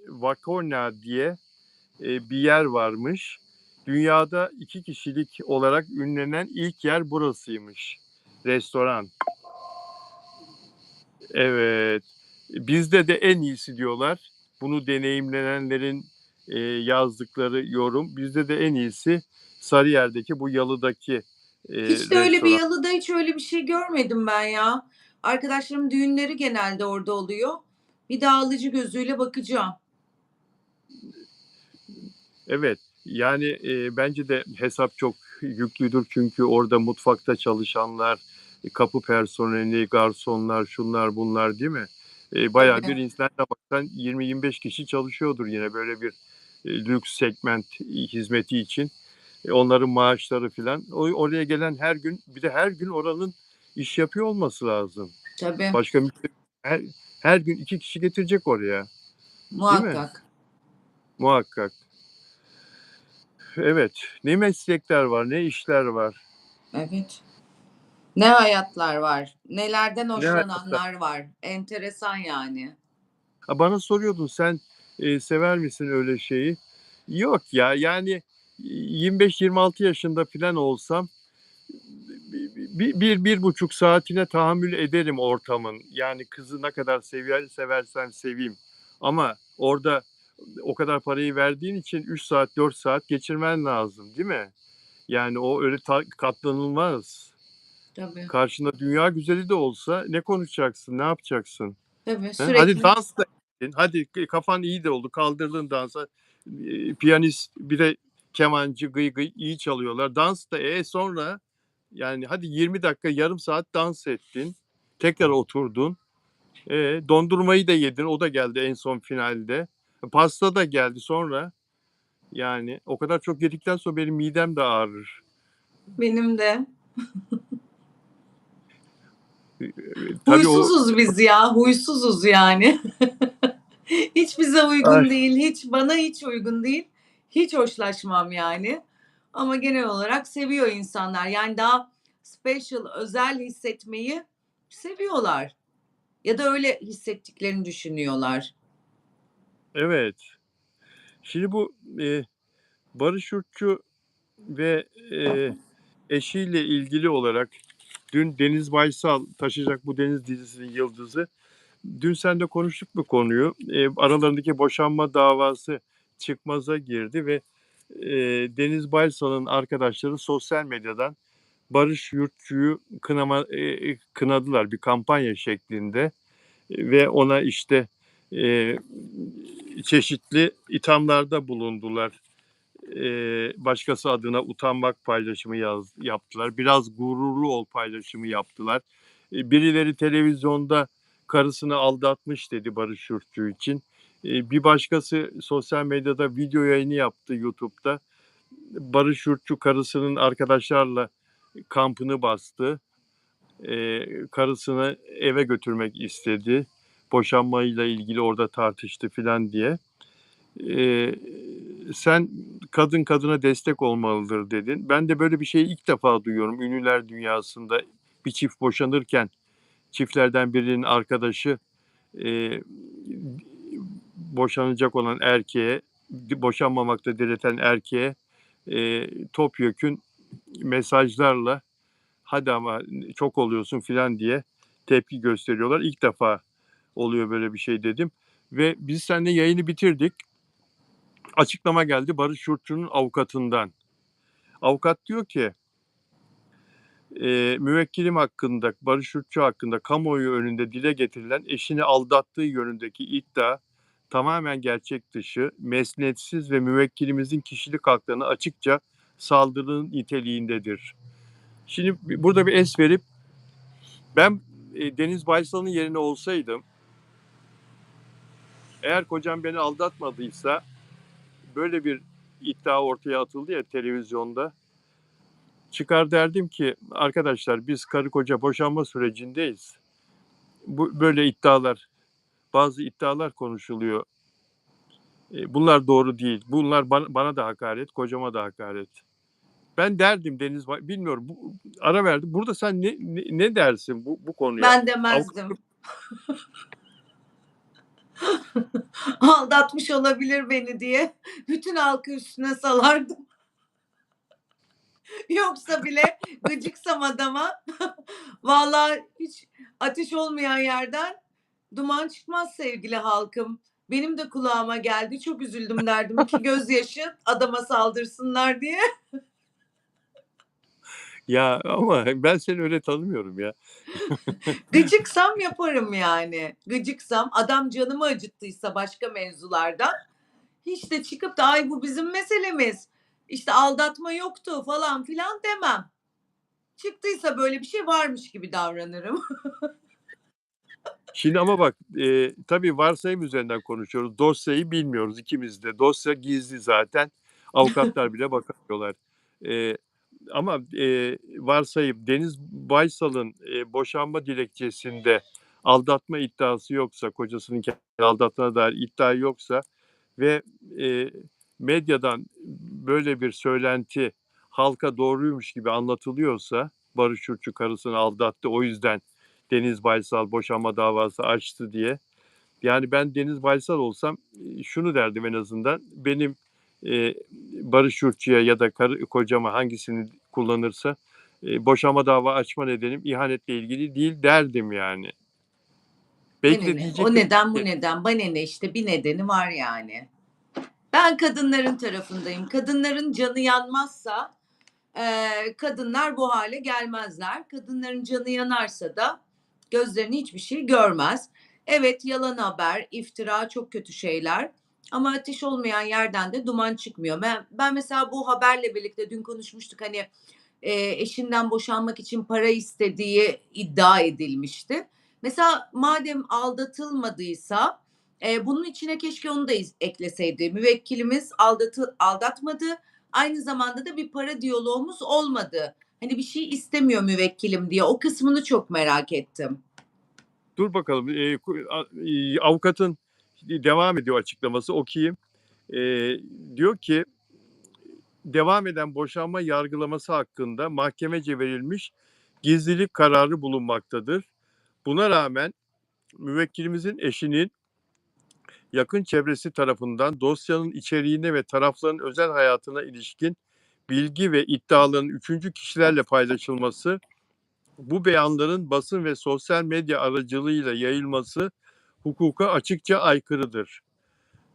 Vacona diye bir yer varmış. Dünyada 2 kişilik olarak ünlenen ilk yer burasıymış. Restoran. Evet. Bizde de en iyisi diyorlar. Bunu deneyimlenenlerin yazdıkları yorum. Bizde de en iyisi Sarıyer'deki bu yalıdaki Hiç de öyle bir restoran. yalıda hiç öyle bir şey görmedim ben ya. Arkadaşlarımın düğünleri genelde orada oluyor. Bir daha alıcı gözüyle bakacağım. Evet. Yani bence de hesap çok yüklüdür çünkü orada mutfakta çalışanlar, kapı personeli, garsonlar, şunlar bunlar değil mi? Bayağı bir Tabii, insan baksan 20-25 kişi çalışıyordur yine böyle bir lüks segment hizmeti için. Onların maaşları filan. Oraya gelen her gün bir de her gün oranın iş yapıyor olması lazım. tabii. Başka müşteri her, her gün 2 kişi getirecek oraya. Değil mi? Muhakkak. Muhakkak. Evet. Ne meslekler var, ne işler var. Evet. Ne hayatlar var. Nelerden Ne hayatta. hoşlananlar var. Enteresan yani. Ha, bana soruyordun sen sever misin öyle şeyi? Yok ya yani 25-26 yaşında filan olsam 1,5 saatine tahammül ederim ortamın. Yani kızı ne kadar seversen seveyim. Ama orada o kadar parayı verdiğin için 3 saat 4 saat geçirmen lazım değil mi? Yani o öyle katlanılmaz. Tabii. Karşında dünya güzeli de olsa ne konuşacaksın, ne yapacaksın? Tabii He? Hadi sürekli. dans da ettin. Hadi kafan iyi de oldu. Kaldırdın dansa. Piyanist bir de kemancı gıy gıy iyi çalıyorlar. Dans da sonra yani hadi 20 dakika yarım saat dans ettin. Tekrar oturdun. Dondurmayı da yedin. O da geldi en son finalde. Pasta da geldi sonra. Yani o kadar çok yedikten sonra benim midem de ağrır. Benim de. Tabii o Huysuzuz biz ya. Huysuzuz yani. Hiç bize Ay, uygun değil. Bana hiç uygun değil. Hiç hoşlaşmam yani. Ama genel olarak seviyor insanlar. Yani daha special, özel hissetmeyi seviyorlar. Ya da öyle hissettiklerini düşünüyorlar. evet. Şimdi bu Barış Yurtçu ve eşiyle ilgili olarak dün Deniz Baysal Taşacak Bu Deniz dizisinin yıldızı. Dün seninle konuştuk bu konuyu. Aralarındaki boşanma davası çıkmaza girdi ve Deniz Baysal'ın arkadaşları sosyal medyadan Barış Yurtçu'yu kınadılar bir kampanya şeklinde ve ona işte çeşitli ithamlarda bulundular. Başkası adına utanmak paylaşımı yaptılar. Biraz gururlu ol paylaşımı yaptılar. Birileri televizyonda karısını aldatmış dedi Barış Yurtçu için. Bir başkası sosyal medyada video yayını yaptı YouTube'da. Barış Yurtçu karısının arkadaşlarla kampını bastı. Karısını eve götürmek istedi. Boşanmayla ilgili orada tartıştı filan diye. Sen kadın kadına destek olmalıdır dedin. Ben de böyle bir şeyi ilk defa duyuyorum. Ünlüler dünyasında bir çift boşanırken çiftlerden birinin arkadaşı boşanacak olan erkeğe, boşanmamakta direten erkeğe topyekün mesajlarla hadi ama çok oluyorsun filan diye tepki gösteriyorlar. İlk defa oluyor böyle bir şey dedim. Ve biz seninle yayını bitirdik. Açıklama geldi Barış Yurtçu'nun avukatından. Avukat diyor ki müvekkilim hakkında, Barış Yurtçu hakkında kamuoyu önünde dile getirilen eşini aldattığı yönündeki iddia tamamen gerçek dışı, mesnetsiz ve müvekkilimizin kişilik haklarına açıkça saldırının niteliğindedir. Şimdi burada bir es verip ben Deniz Baysal'ın yerine olsaydım, eğer kocam beni aldatmadıysa böyle bir iddia ortaya atıldı ya televizyonda. Çıkar derdim ki arkadaşlar biz karı koca boşanma sürecindeyiz. Böyle iddialar, bazı iddialar konuşuluyor. Bunlar doğru değil. Bunlar bana da hakaret, kocama da hakaret. Ben derdim bilmiyorum ara verdim. Burada sen ne dersin bu konuya? Ben demezdim. Aldatmış olabilir beni diye bütün halkı üstüne salardım. Yoksa bile gıcıksam adama vallahi hiç ateş olmayan yerden duman çıkmaz sevgili halkım. Benim de kulağıma geldi. Çok üzüldüm derdim. 2 gözyaşı adama saldırsınlar diye. Ya ama ben seni öyle tanımıyorum ya. Gıcıksam yaparım yani. Gıcıksam adam canımı acıttıysa başka mevzulardan hiç de çıkıp da ay bu bizim meselemiz. İşte aldatma yoktu falan filan demem. Çıktıysa böyle bir şey varmış gibi davranırım. Şimdi ama bak tabii varsayım üzerinden konuşuyoruz. Dosyayı bilmiyoruz ikimiz de. Dosya gizli zaten. Avukatlar bile bakamıyorlar. Ama varsayım Deniz Baysal'ın boşanma dilekçesinde aldatma iddiası yoksa, kocasının kendini aldattığına dair iddia yoksa ve medyadan böyle bir söylenti halka doğruymuş gibi anlatılıyorsa Barış Yurtçu karısını aldattı o yüzden Deniz Baysal boşanma davası açtı diye. Yani ben Deniz Baysal olsam şunu derdim en azından. Benim Barış Yurtçu'ya ya da kocama hangisini kullanırsa boşanma dava açma nedenim ihanetle ilgili değil derdim yani. Belki de Ne? diyecek O ki neden bu neden? Bana ne işte bir nedeni var yani. Ben kadınların tarafındayım. Kadınların canı yanmazsa kadınlar bu hale gelmezler. Kadınların canı yanarsa da gözlerini hiçbir şey görmez. Evet, yalan haber, iftira çok kötü şeyler ama ateş olmayan yerden de duman çıkmıyor. Ben mesela bu haberle birlikte dün konuşmuştuk, hani, eşinden boşanmak için para istediği iddia edilmişti. Mesela madem aldatılmadıysa, bunun içine keşke onu da ekleseydi. Müvekkilimiz aldatmadı, aynı zamanda da bir para diyalogumuz olmadı. Hani, bir şey istemiyor müvekkilim diye. O kısmını çok merak ettim. Dur bakalım, avukatın devam ediyor açıklaması, okuyayım. Diyor ki, devam eden boşanma yargılaması hakkında mahkemece verilmiş gizlilik kararı bulunmaktadır. Buna rağmen müvekkilimizin eşinin yakın çevresi tarafından dosyanın içeriğine ve tarafların özel hayatına ilişkin bilgi ve iddiaların üçüncü kişilerle paylaşılması, bu beyanların basın ve sosyal medya aracılığıyla yayılması hukuka açıkça aykırıdır.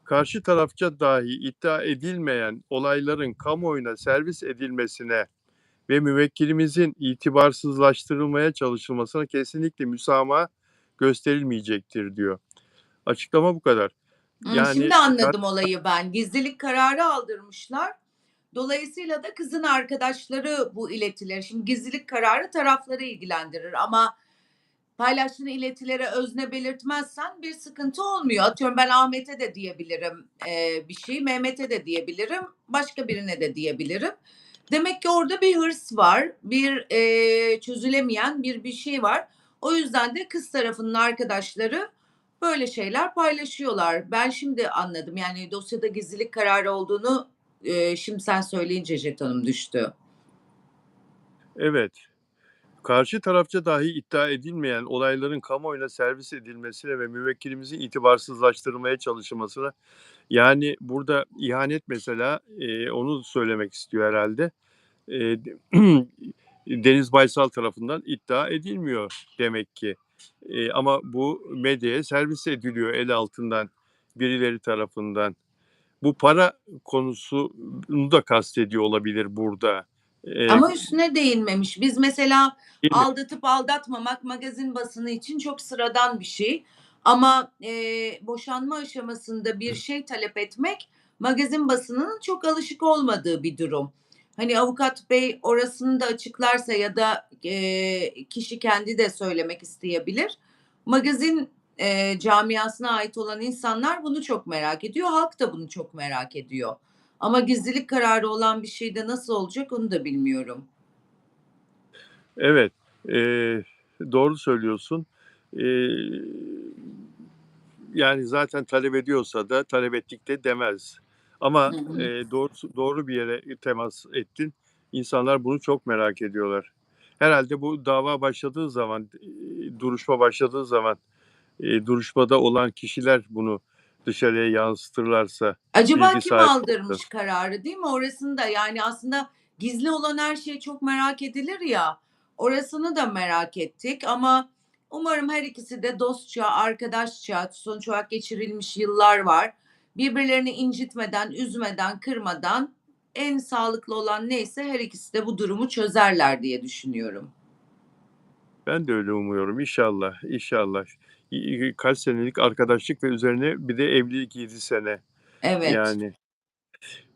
Karşı tarafça dahi iddia edilmeyen olayların kamuoyuna servis edilmesine ve müvekkilimizin itibarsızlaştırılmaya çalışılmasına kesinlikle müsamaha gösterilmeyecektir diyor. Açıklama bu kadar. Şimdi Yani anladım olayı ben. Gizlilik kararı aldırmışlar. Dolayısıyla da kızın arkadaşları bu iletileri, şimdi gizlilik kararı tarafları ilgilendirir ama paylaştığın iletilere özne belirtmezsen bir sıkıntı olmuyor. Atıyorum ben Ahmet'e de diyebilirim bir şey, Mehmet'e de diyebilirim, başka birine de diyebilirim. Demek ki orada bir hırs var, bir çözülemeyen bir şey var. O yüzden de kız tarafının arkadaşları böyle şeyler paylaşıyorlar. Ben şimdi anladım. Yani dosyada gizlilik kararı olduğunu şimdi sen söyleyince jetonum düştü. evet, karşı tarafça dahi iddia edilmeyen olayların kamuoyuna servis edilmesine ve müvekkilimizin itibarsızlaştırılmaya çalışılmasına, yani burada ihanet mesela, onu söylemek istiyor herhalde. Eee, Deniz Baysal tarafından iddia edilmiyor demek ki. Ama bu medyaya servis ediliyor el altından birileri tarafından. Bu para konusunu da kastediyor olabilir burada. Eee, Ama üstüne değinmemiş. Biz mesela Değil mi? aldatıp aldatmamak magazin basını için çok sıradan bir şey. Ama boşanma aşamasında bir şey talep etmek magazin basınının çok alışık olmadığı bir durum. Hani avukat bey orasını da açıklarsa ya da kişi kendi de söylemek isteyebilir. Magazin camiasına ait olan insanlar bunu çok merak ediyor. Halk da bunu çok merak ediyor. Ama gizlilik kararı olan bir şeyde nasıl olacak onu da bilmiyorum. Evet, eee, doğru söylüyorsun. Eee, Yani zaten talep ediyorsa da talep ettik de demez. Ama Hı hı. doğru bir yere temas ettin. İnsanlar bunu çok merak ediyorlar. Herhalde bu dava başladığı zaman, duruşma başladığı zaman, duruşmada olan kişiler bunu dışarıya yansıtırlarsa Acaba bilgi kim sahibi olursa. aldırmış kararı, değil mi? Orasını da yani aslında gizli olan her şey çok merak edilir ya. Orasını da merak ettik ama umarım her ikisi de dostça, arkadaşça, sonuç olarak geçirilmiş yıllar var. Birbirlerini incitmeden, üzmeden, kırmadan en sağlıklı olan neyse her ikisi de bu durumu çözerler diye düşünüyorum. Ben de öyle umuyorum. İnşallah, inşallah. Kaç senelik arkadaşlık ve üzerine bir de evlilik 7 sene. Evet. Yani.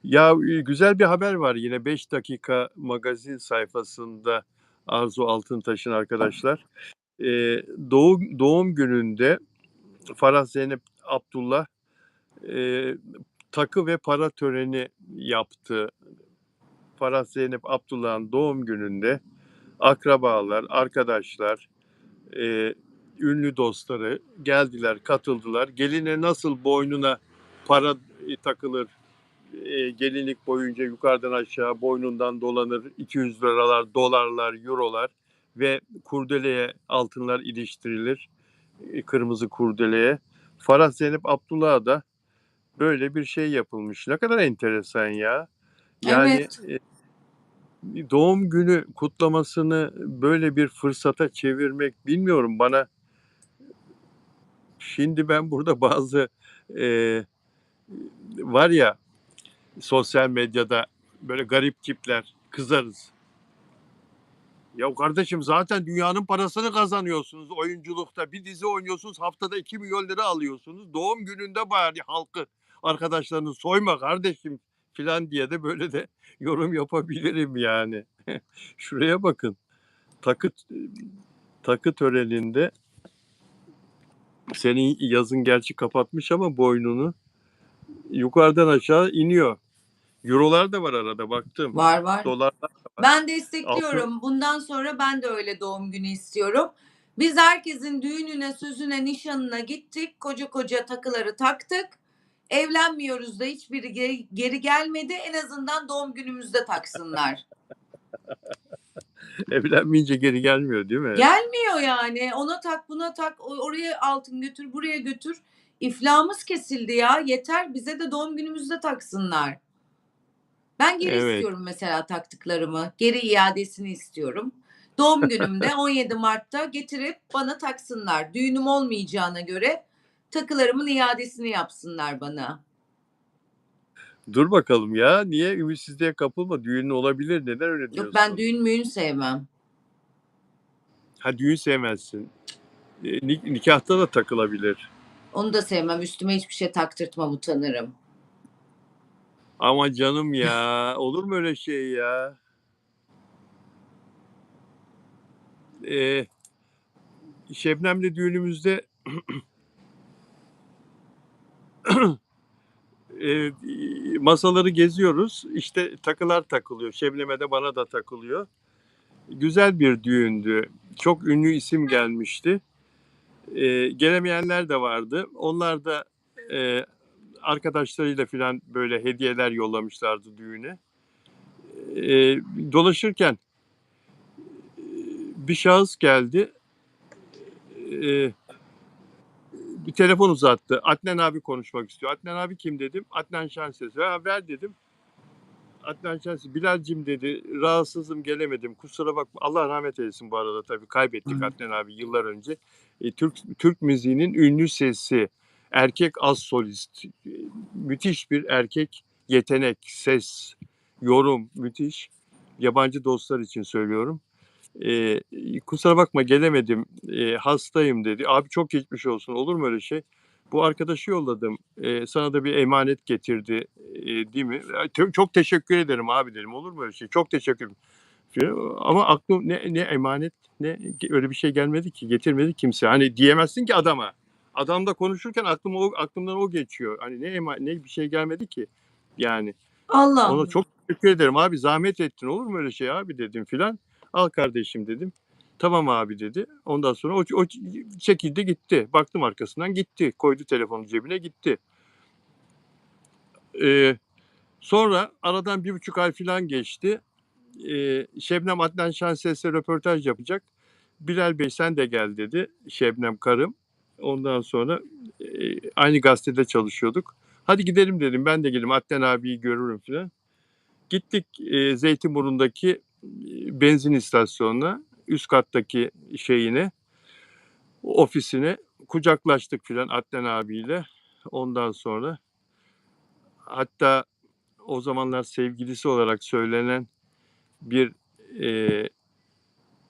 Ya, güzel bir haber var yine 5 dakika magazin sayfasında Arzu Altıntaş'ın arkadaşlar. Doğum gününde Farah Zeynep Abdullah, eee, takı ve para töreni yaptı. Farah Zeynep Abdullah'ın doğum gününde akrabalar, arkadaşlar, eee, ünlü dostları geldiler, katıldılar. Geline nasıl boynuna para, takılır, gelinlik boyunca yukarıdan aşağı boynundan dolanır, 200 liralar, dolarlar, eurolar ve kurdeleye altınlar iliştirilir, kırmızı kurdeleye. Farah Zeynep Abdullah'a da böyle bir şey yapılmış. Ne kadar enteresan ya. Yani, Evet. doğum günü kutlamasını böyle bir fırsata çevirmek, bilmiyorum, bana şimdi ben burada bazı, eee, var ya, sosyal medyada böyle garip tipler, kızarız. Ya kardeşim zaten dünyanın parasını kazanıyorsunuz oyunculukta. Bir dizi oynuyorsunuz, haftada 2 milyon lira alıyorsunuz. Doğum gününde bari halkı, arkadaşlarını soyma kardeşim filan diye de böyle de yorum yapabilirim yani. Şuraya bakın. Takı takı töreninde senin yazın gerçi kapatmış ama boynunu yukarıdan aşağı iniyor. Eurolar da var arada baktım. Var var. Dolarlar da var. Ben Altın destekliyorum. Bundan sonra ben de öyle doğum günü istiyorum. Biz herkesin düğününe, sözüne, nişanına gittik. Koca koca takıları taktık. Evlenmiyoruz da hiçbiri geri gelmedi. En azından doğum günümüzde taksınlar. evlenmeyince geri gelmiyor değil mi? Gelmiyor yani. Ona tak, buna tak, oraya altın götür, buraya götür. İflahımız kesildi ya. Yeter, bize de doğum günümüzde taksınlar. Ben geri Evet. istiyorum mesela taktıklarımı. Geri iadesini istiyorum. Doğum günümde 17 Mart'ta getirip bana taksınlar. Düğünüm olmayacağına göre takılarımın iadesini yapsınlar bana. Dur bakalım ya. Niye ümitsizliğe kapılma? Düğün olabilir. Neden öyle Yok, ben diyorsun? düğün sevmem. Ha düğün sevmezsin. Nikahta da takılabilir. Onu da sevmem. Üstüme hiçbir şey taktırtmam, utanırım. Ama canım ya. Olur mu öyle şey ya? Şebnem'le düğünümüzde masaları geziyoruz. İşte takılar takılıyor. Şebnem'e de bana da takılıyor. Güzel bir düğündü. Çok ünlü isim gelmişti. Gelemeyenler de vardı. Onlar da arkadaşlarıyla filan böyle hediyeler yollamışlardı düğüne. Dolaşırken bir şahıs geldi. Bir telefon uzattı. Adnan abi konuşmak istiyor. Adnan abi kim dedim. Adnan Şenses. Ver dedim. Adnan Şenses. Bilal'cim dedi. Rahatsızım gelemedim. Kusura bakma. Allah rahmet eylesin bu arada tabii. Kaybettik Adnan abi yıllar önce. Türk müziğinin ünlü sesi. Erkek az solist. Müthiş bir erkek yetenek, ses, yorum müthiş. Yabancı dostlar için söylüyorum. Kusura bakma gelemedim, hastayım dedi. Abi çok geçmiş olsun, olur mu öyle şey? Bu arkadaşı yolladım, sana da bir emanet getirdi, değil mi? Çok teşekkür ederim abi dedim, olur mu öyle şey? Çok teşekkür ederim. Ama aklım ne emanet ne öyle bir şey gelmedi ki, getirmedi kimse. Hani diyemezsin ki adama. Adamla konuşurken aklımdan o geçiyor. Hani ne bir şey gelmedi ki yani. Allah Ona Allah. çok teşekkür ederim abi zahmet ettin olur mu öyle şey abi dedim filan. Al kardeşim dedim. Tamam abi dedi. Ondan sonra o şekilde gitti. Baktım arkasından gitti. Koydu telefonu cebine gitti. Sonra aradan 1,5 ay filan geçti. Şebnem Adnan Şenses'le röportaj yapacak. Bilal Bey sen de gel dedi. Şebnem karım. Ondan sonra aynı gazetede çalışıyorduk. Hadi gidelim dedim. Ben de geleyim. Adnan abiyi görürüm filan. Gittik Zeytinburnu'ndaki benzin istasyonuna, üst kattaki şeyine, ofisine kucaklaştık filan Adnan abiyle. Ondan sonra hatta o zamanlar sevgilisi olarak söylenen bir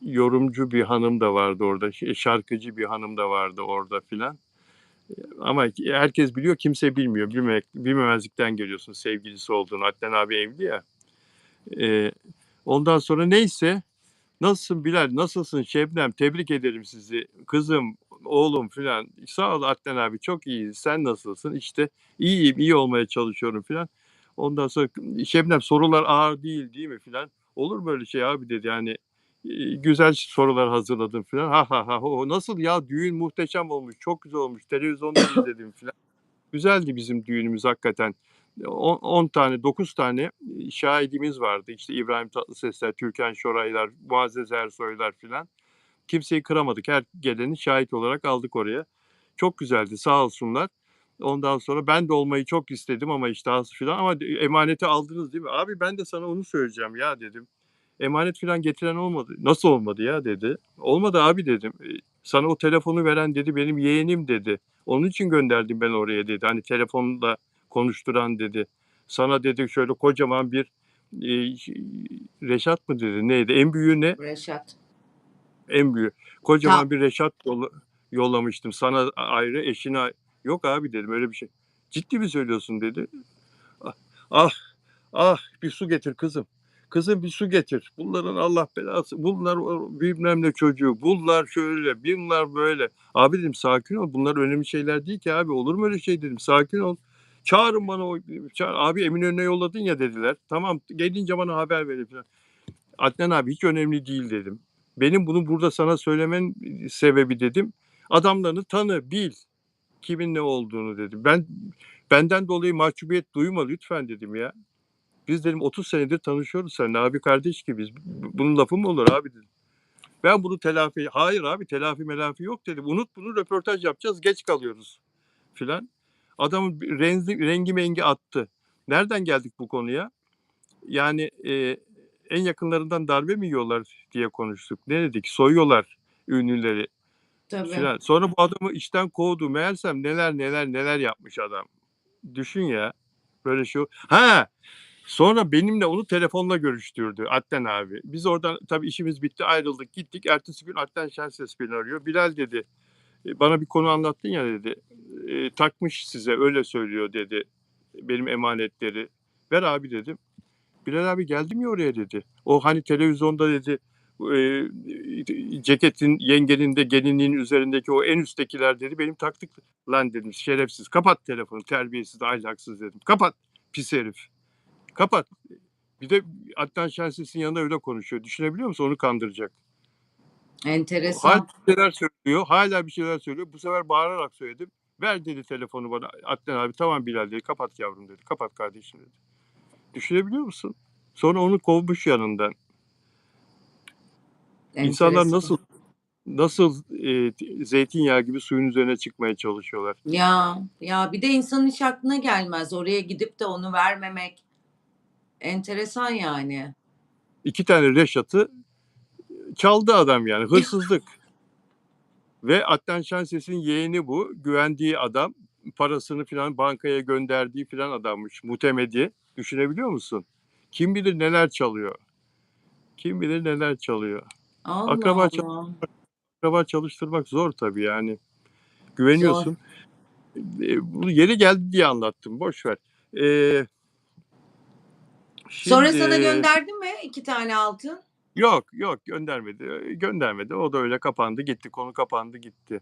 yorumcu bir hanım da vardı orada, şarkıcı bir hanım da vardı orada filan. Ama herkes biliyor, kimse bilmiyor. Bilmemezlikten geliyorsun sevgilisi olduğunu. Adnan abi evli ya. Ondan sonra neyse, nasılsın Bilal, nasılsın Şebnem, tebrik ederim sizi, kızım, oğlum filan. Sağ ol Adnan abi, çok iyiyiz, sen nasılsın? İşte iyiyim, iyi olmaya çalışıyorum filan. Ondan sonra Şebnem sorular ağır değil mi filan. Olur böyle şey abi dedi yani güzel sorular hazırladım filan. Ha ha ha nasıl ya düğün muhteşem olmuş, çok güzel olmuş, televizyonda izledim filan. Güzeldi bizim düğünümüz hakikaten. 10 tane, 9 tane şahidimiz vardı. İşte İbrahim Tatlısesler, Türkan Şoraylar, Muazzez Ersoylar filan. Kimseyi kıramadık. Her geleni şahit olarak aldık oraya. Çok güzeldi, sağ olsunlar. Ondan sonra ben de olmayı çok istedim ama işte filan. Ama emaneti aldınız değil mi? Abi ben de sana onu söyleyeceğim ya dedim. Emanet filan getiren olmadı. Nasıl olmadı ya dedi. Olmadı abi dedim. Sana o telefonu veren dedi benim yeğenim dedi. Onun için gönderdim ben oraya dedi. Hani telefonla konuşturan dedi. Sana dedi şöyle kocaman bir Reşat mı dedi? Neydi? En büyüğü ne? Reşat. En büyüğü. Kocaman bir Reşat yollamıştım. Sana ayrı, eşine yok abi dedim öyle bir şey. Ciddi mi söylüyorsun dedi. Ah, ah, ah bir su getir kızım. Kızım bir su getir. Bunların Allah belası. Bunlar bilmem ne çocuğu. Bunlar şöyle, bunlar böyle. Abi dedim sakin ol. Bunlar önemli şeyler değil ki abi. Olur mu öyle şey dedim. Sakin ol. Çağırın bana o. Abi Eminönü'ne yolladın ya dediler. Tamam gelince bana haber verin falan. Adnan abi hiç önemli değil dedim. Benim bunu burada sana söylemen sebebi dedim. Adamlarını tanı, bil. Kimin ne olduğunu dedim. Benden dolayı mahcubiyet duyma lütfen dedim ya. Biz dedim 30 senedir tanışıyoruz seninle abi kardeş gibiyiz. Bunun lafı mı olur abi dedim. Ben bunu hayır abi telafi melafi yok dedim. Unut bunu röportaj yapacağız geç kalıyoruz filan. Adamın rengi mengi attı. Nereden geldik bu konuya? Yani en yakınlarından darbe mi yiyorlar diye konuştuk. Ne dedik? Soyuyorlar ünlüleri Tabii. filan. Sonra bu adamı işten kovdu. Meğersem neler yapmış adam. Düşün ya. Böyle şey. Ha! Sonra benimle onu telefonla görüştürdü Adnan abi. Biz oradan tabii işimiz bitti ayrıldık gittik. Ertesi gün Adnan Şenses beni arıyor. Bilal dedi bana bir konu anlattın ya dedi. Takmış size öyle söylüyor dedi. Benim emanetleri. Ver abi dedim. Bilal abi geldim ya oraya dedi. O hani televizyonda dedi ceketin yengenin de gelinliğin üzerindeki o en üsttekiler dedi benim taktık. Lan dedim şerefsiz kapat telefonu terbiyesiz ahlaksız dedim. Kapat pis herif. Kapat. Bir de Adnan Şenses'in yanında öyle konuşuyor. Düşünebiliyor musun? Onu kandıracak. Hala Enteresan. bir şeyler söylüyor. Hala bir şeyler söylüyor. Bu sefer bağırarak söyledim. Ver dedi telefonu bana. Adnan abi tamam Bilal dedi. Kapat yavrum dedi. Kapat kardeşim dedi. Düşünebiliyor musun? Sonra onu kovmuş yanından. İnsanlar Enteresan. nasıl zeytinyağı gibi suyun üzerine çıkmaya çalışıyorlar. Ya bir de insanın hiç aklına gelmez oraya gidip de onu vermemek. Enteresan yani. 2 tane Reşat'ı çaldı adam yani. Hırsızlık. Ve Adnan Şenses'in yeğeni bu. Güvendiği adam. Parasını filan bankaya gönderdiği filan adammış. Mutemedi. Düşünebiliyor musun? Kim bilir neler çalıyor. Kim bilir neler çalıyor. Allah Allah. Akraba çalıştırmak zor tabii yani. Zor. Güveniyorsun. Bu yeri geldi diye anlattım. Boş ver. Sonra sana Şimdi gönderdi mi 2 tane altın? yok göndermedi. O da öyle kapandı gitti. Konu kapandı gitti.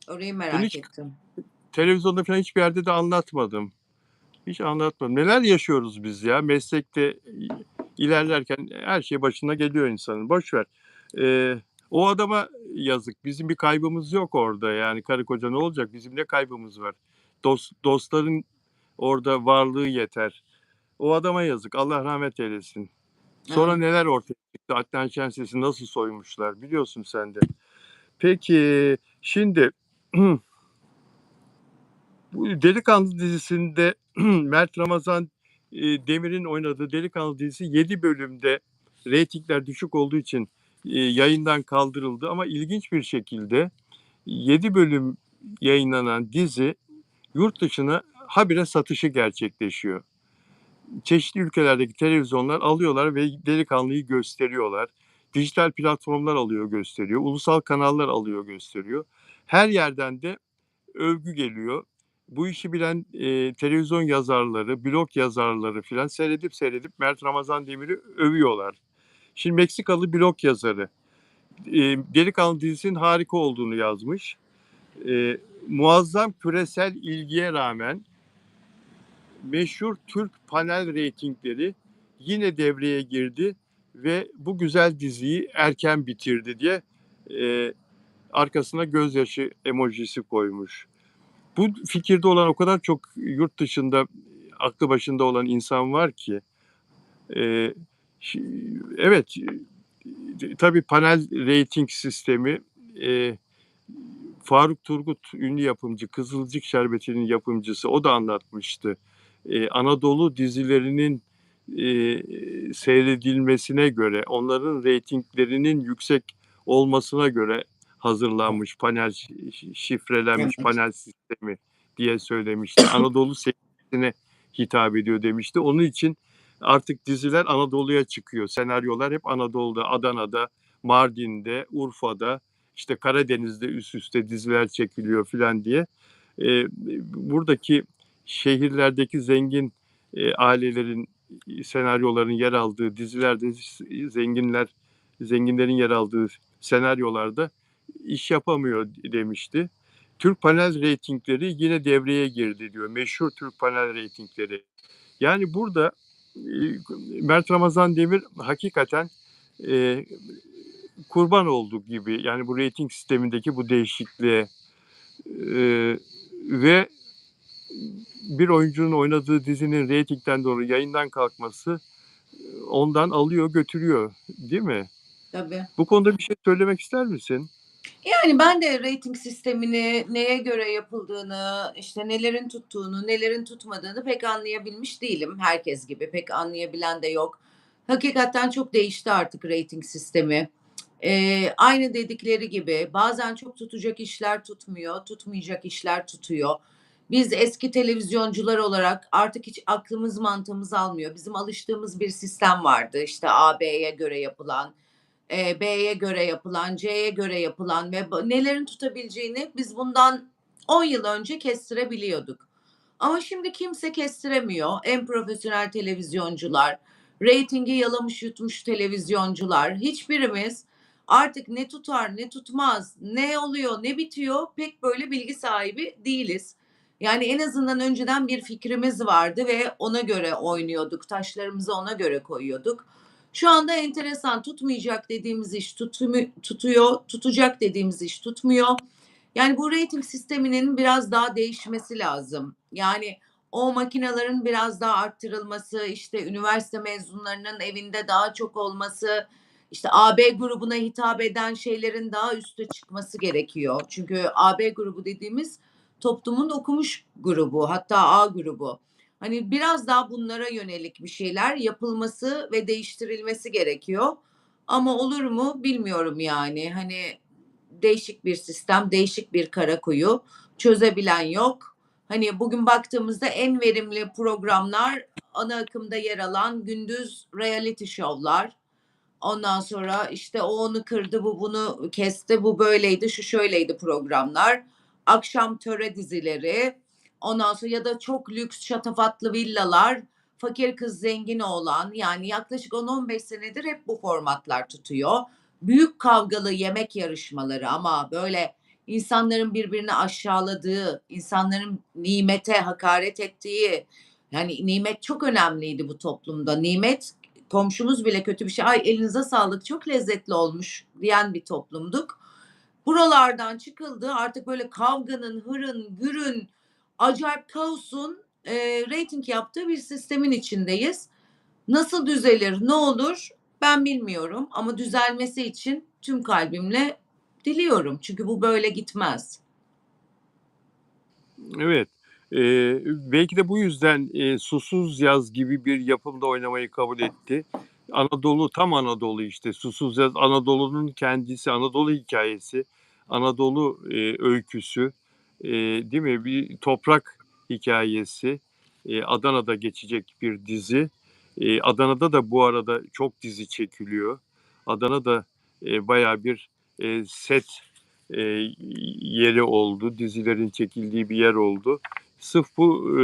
Orayı Bunu merak hiç ettim. televizyonda falan hiçbir yerde de anlatmadım. Hiç anlatmadım. Neler yaşıyoruz biz ya meslekte ilerlerken her şey başına geliyor insanın. Boş ver. O adama yazık. Bizim bir kaybımız yok orada. Yani karı koca ne olacak? Bizim ne kaybımız var? Dostların orada varlığı yeter. O adama yazık. Allah rahmet eylesin. Sonra Evet. neler ortaya çıktı? Adnan Şenses'i nasıl soymuşlar biliyorsun sen de. Peki şimdi bu Delikanlı dizisinde Mert Ramazan Demir'in oynadığı Delikanlı dizisi 7 bölümde reytingler düşük olduğu için yayından kaldırıldı. Ama ilginç bir şekilde 7 bölüm yayınlanan dizi yurt dışına habire satışı gerçekleşiyor. Çeşitli ülkelerdeki televizyonlar alıyorlar ve Delikanlı'yı gösteriyorlar. Dijital platformlar alıyor gösteriyor. Ulusal kanallar alıyor gösteriyor. Her yerden de övgü geliyor. Bu işi bilen televizyon yazarları, blog yazarları filan seyredip Mert Ramazan Demir'i övüyorlar. Şimdi Meksikalı blog yazarı Delikanlı dizisinin harika olduğunu yazmış. Muazzam küresel ilgiye rağmen meşhur Türk panel reytingleri yine devreye girdi ve bu güzel diziyi erken bitirdi diye arkasına gözyaşı emojisi koymuş. Bu fikirde olan o kadar çok yurt dışında aklı başında olan insan var ki e, evet tabii panel rating sistemi Faruk Turgut ünlü yapımcı Kızılcık Şerbeti'nin yapımcısı o da anlatmıştı. Anadolu dizilerinin seyredilmesine göre onların reytinglerinin yüksek olmasına göre hazırlanmış panel şifrelenmiş Evet. panel sistemi diye söylemişti. Anadolu seyircisine hitap ediyor demişti. Onun için Artık diziler Anadolu'ya çıkıyor. Senaryolar hep Anadolu'da, Adana'da, Mardin'de, Urfa'da, işte Karadeniz'de üst üste diziler çekiliyor filan diye. Buradaki şehirlerdeki zengin ailelerin senaryoların yer aldığı dizilerde zenginlerin yer aldığı senaryolarda iş yapamıyor demişti. Türk panel reytingleri yine devreye girdi diyor. Meşhur Türk panel reytingleri. Yani burada Mert Ramazan Demir hakikaten e, kurban oldu gibi. Yani bu reyting sistemindeki bu değişikliğe ve bir oyuncunun oynadığı dizinin reytingden dolayı yayından kalkması ondan alıyor götürüyor, değil mi? Tabii. Bu konuda bir şey söylemek ister misin? Yani ben de reyting sistemini neye göre yapıldığını, işte nelerin tuttuğunu, nelerin tutmadığını pek anlayabilmiş değilim. Herkes gibi pek anlayabilen de yok. Hakikaten çok değişti artık reyting sistemi. Aynı dedikleri gibi bazen çok tutacak işler tutmuyor, tutmayacak işler tutuyor. Biz eski televizyoncular olarak artık hiç aklımız mantığımız almıyor. Bizim alıştığımız bir sistem vardı. İşte AB'ye göre yapılan, B'ye göre yapılan, C'ye göre yapılan ve nelerin tutabileceğini biz bundan 10 yıl önce kestirebiliyorduk. Ama şimdi kimse kestiremiyor. En profesyonel televizyoncular, reytingi yalamış yutmuş televizyoncular, hiçbirimiz artık ne tutar ne tutmaz, ne oluyor ne bitiyor pek böyle bilgi sahibi değiliz. Yani en azından önceden bir fikrimiz vardı ve ona göre oynuyorduk, taşlarımızı ona göre koyuyorduk. Şu anda enteresan, tutmayacak dediğimiz iş tutuyor, tutacak dediğimiz iş tutmuyor. Yani bu reyting sisteminin biraz daha değişmesi lazım. Yani o makinelerin biraz daha arttırılması, işte üniversite mezunlarının evinde daha çok olması, işte AB grubuna hitap eden şeylerin daha üste çıkması gerekiyor. Çünkü AB grubu dediğimiz toplumun okumuş grubu, hatta A grubu. Hani biraz daha bunlara yönelik bir şeyler yapılması ve değiştirilmesi gerekiyor. Ama olur mu bilmiyorum yani. Hani değişik bir sistem, değişik bir kara kuyu. Çözebilen yok. Hani bugün baktığımızda en verimli programlar ana akımda yer alan gündüz reality şovlar. Ondan sonra işte o onu kırdı, bu bunu kesti, bu böyleydi, şu şöyleydi programlar. Akşam töre dizileri. Ondan sonra ya da çok lüks şatafatlı villalar. Fakir kız zengin oğlan. Yani yaklaşık 10-15 senedir hep bu formatlar tutuyor. Büyük kavgalı yemek yarışmaları ama böyle insanların birbirini aşağıladığı, insanların nimete hakaret ettiği, yani nimet çok önemliydi bu toplumda. Nimet komşumuz bile kötü bir şey, ay elinize sağlık çok lezzetli olmuş diyen bir toplumduk. Buralardan çıkıldı artık böyle kavganın, hırın, gürün, acayip kaosun reyting yaptığı bir sistemin içindeyiz. Nasıl düzelir, ne olur ben bilmiyorum ama düzelmesi için tüm kalbimle diliyorum. Çünkü bu böyle gitmez. Evet. Belki de bu yüzden Susuz Yaz gibi bir yapımda oynamayı kabul etti. Anadolu, tam Anadolu işte. Susuz Yaz, Anadolu'nun kendisi, Anadolu hikayesi, Anadolu öyküsü, değil mi? Bir toprak hikayesi. Adana'da geçecek bir dizi. Adana'da da bu arada çok dizi çekiliyor. Adana'da bayağı bir set e, yeri oldu. Dizilerin çekildiği bir yer oldu. Sırf bu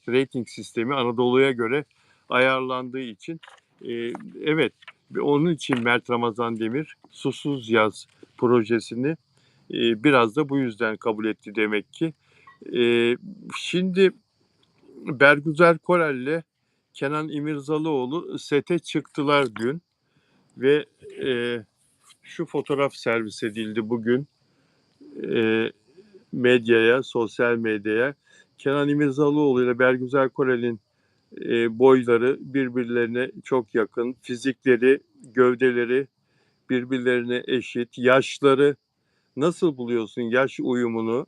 reyting sistemi Anadolu'ya göre ayarlandığı için evet, onun için Mert Ramazan Demir Susuz Yaz projesini biraz da bu yüzden kabul etti demek ki. Şimdi Bergüzar Korel'le Kenan İmirzalıoğlu sete çıktılar dün ve şu fotoğraf servis edildi bugün medyaya, sosyal medyaya. Kenan İmirzalıoğlu ile Bergüzar Korel'in boyları birbirlerine çok yakın, fizikleri, gövdeleri birbirlerine eşit, yaşları nasıl buluyorsun yaş uyumunu?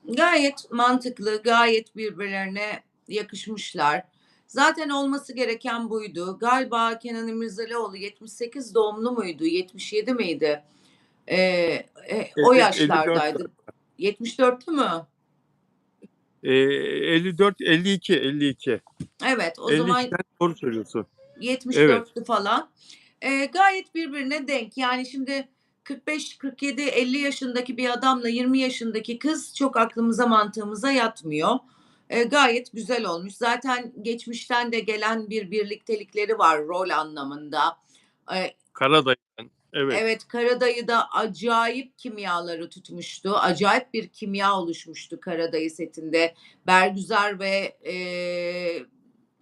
Gayet mantıklı, gayet birbirlerine yakışmışlar. Zaten olması gereken buydu. Galiba Kenan İmirzalıoğlu 78 doğumlu muydu, 77 miydi? O Evet, 54. yaşlardaydı. 74'lü mü? 54, 52, 52. Evet, o zaman 52'den doğru söylüyorsun. Evet. 74'tü falan. Gayet birbirine denk. Yani şimdi 45, 47, 50 yaşındaki bir adamla 20 yaşındaki kız çok aklımıza mantığımıza yatmıyor. Gayet güzel olmuş. Zaten geçmişten de gelen bir birliktelikleri var rol anlamında. Eee, Karadayı'dan. Evet. evet, Karadayı'da acayip kimyaları tutmuştu. Acayip bir kimya oluşmuştu Karadayı setinde. Bergüzar ve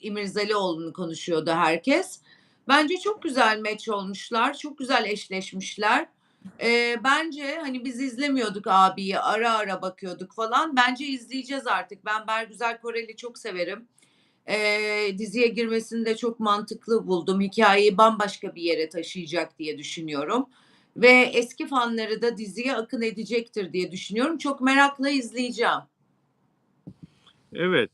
İmirzalıoğlu'nu konuşuyordu herkes. Bence çok güzel match olmuşlar. Çok güzel eşleşmişler. Bence hani biz izlemiyorduk abiyi. Ara ara bakıyorduk falan. Bence izleyeceğiz artık. Ben Bergüzar Korel'i çok severim. Diziye girmesini de çok mantıklı buldum. Hikayeyi bambaşka bir yere taşıyacak diye düşünüyorum. Ve eski fanları da diziye akın edecektir diye düşünüyorum. Çok merakla izleyeceğim. Evet.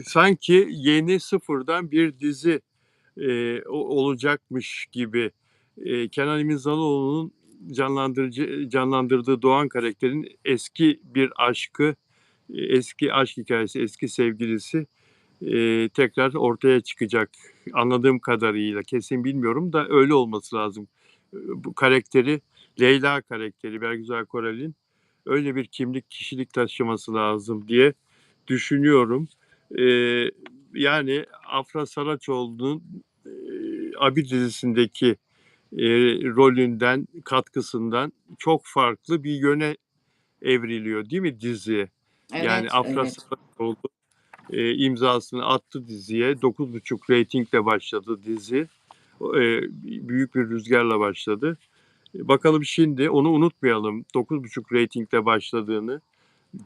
Sanki yeni sıfırdan bir dizi olacakmış gibi. Kenan İmirzalıoğlu'nun canlandırdığı Doğan karakterin eski bir aşkı, eski aşk hikayesi, eski sevgilisi tekrar ortaya çıkacak. Anladığım kadarıyla, kesin bilmiyorum da öyle olması lazım. Bu karakteri, Leyla karakteri Bergüzar Korel'in öyle bir kimlik, kişilik taşıması lazım diye düşünüyorum. Yani Afra Saraçoğlu'nun Abi dizisindeki rolünden, katkısından çok farklı bir yöne evriliyor değil mi dizi? Yani Evet, Afra evet. Saraçoğlu imzasını attı diziye. 9,5 reytingle başladı dizi. Büyük bir rüzgarla başladı. Bakalım şimdi onu unutmayalım. 9,5 reytingle başladığını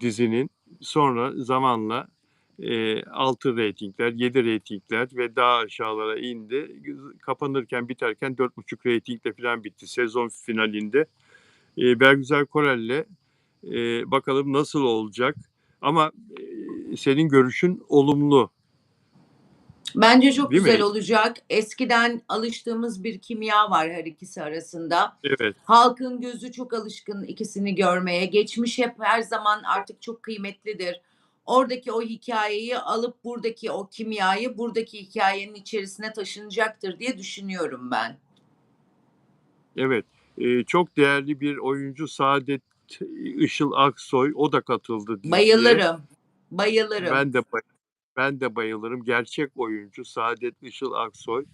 dizinin sonra zamanla 6 reytingler, 7 reytingler ve daha aşağılara indi. Kapanırken biterken 4,5 reytingle falan bitti sezon finalinde. Bergüzar Korel'le bakalım nasıl olacak. Ama senin görüşün olumlu, Bence çok değil güzel mi? olacak. Eskiden alıştığımız bir kimya var her ikisi arasında. Evet, Halkın gözü çok alışkın ikisini görmeye. Geçmiş hep her zaman artık çok kıymetlidir. Oradaki o hikayeyi alıp buradaki o kimyayı buradaki hikayenin içerisine taşınacaktır diye düşünüyorum ben. evet. Çok değerli bir oyuncu Saadet Işıl Aksoy, o da katıldı diziye. Bayılırım. Bayılırım. Ben de ben de bayılırım. Gerçek oyuncu Saadet Işıl Aksoy.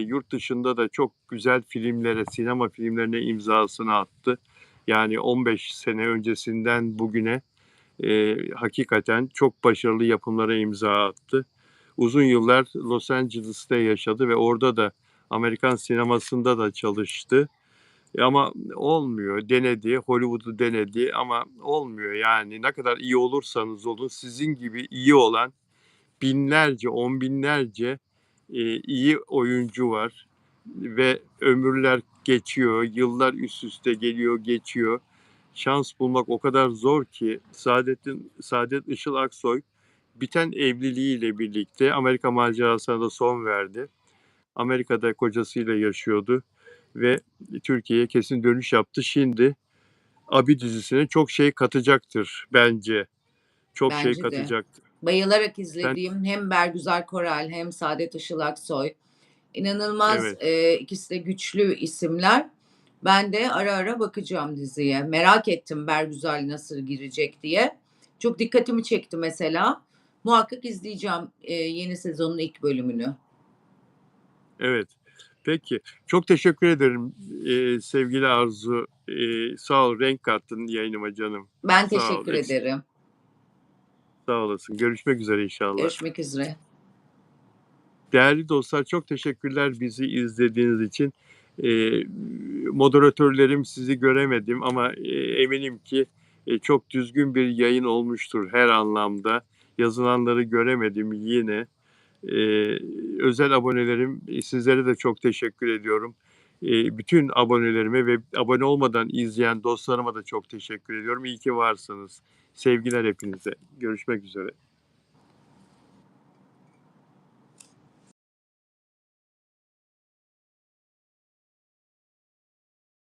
Yurt dışında da çok güzel filmlere, sinema filmlerine imzasını attı. Yani 15 sene öncesinden bugüne hakikaten çok başarılı yapımlara imza attı. Uzun yıllar Los Angeles'ta yaşadı ve orada da Amerikan sinemasında da çalıştı. Ama olmuyor. Denedi, Hollywood'u denedi ama olmuyor. Yani ne kadar iyi olursanız olun sizin gibi iyi olan binlerce, on binlerce iyi oyuncu var ve ömürler geçiyor, yıllar üst üste geliyor, geçiyor. Şans bulmak o kadar zor ki Saadet Işıl Aksoy biten evliliğiyle birlikte Amerika macerasına da son verdi. Amerika'da kocasıyla yaşıyordu ve Türkiye'ye kesin dönüş yaptı. Şimdi Abi dizisine çok şey katacaktır bence. Çok şey Bence de. katacaktır. Bayılarak Sen izlediğim hem Bergüzar Korel hem Saadet Işıl Aksoy. İnanılmaz, evet, ikisi de güçlü isimler. Ben de ara ara bakacağım diziye. Merak ettim Bergüzar nasıl girecek diye. Çok dikkatimi çekti mesela. Muhakkak izleyeceğim, yeni sezonun ilk bölümünü. evet. Peki. Çok teşekkür ederim sevgili Arzu. Sağ ol, renk kattın yayınıma canım. Ben Sağ ol, teşekkür ederim. sağ olasın. Görüşmek üzere inşallah. Görüşmek üzere. Değerli dostlar, çok teşekkürler bizi izlediğiniz için. Moderatörlerim sizi göremedim ama eminim ki çok düzgün bir yayın olmuştur her anlamda. Yazılanları göremedim yine. Özel abonelerim, sizlere de çok teşekkür ediyorum. Bütün abonelerime ve abone olmadan izleyen dostlarıma da çok teşekkür ediyorum. İyi ki varsınız. Sevgiler hepinize. Görüşmek üzere.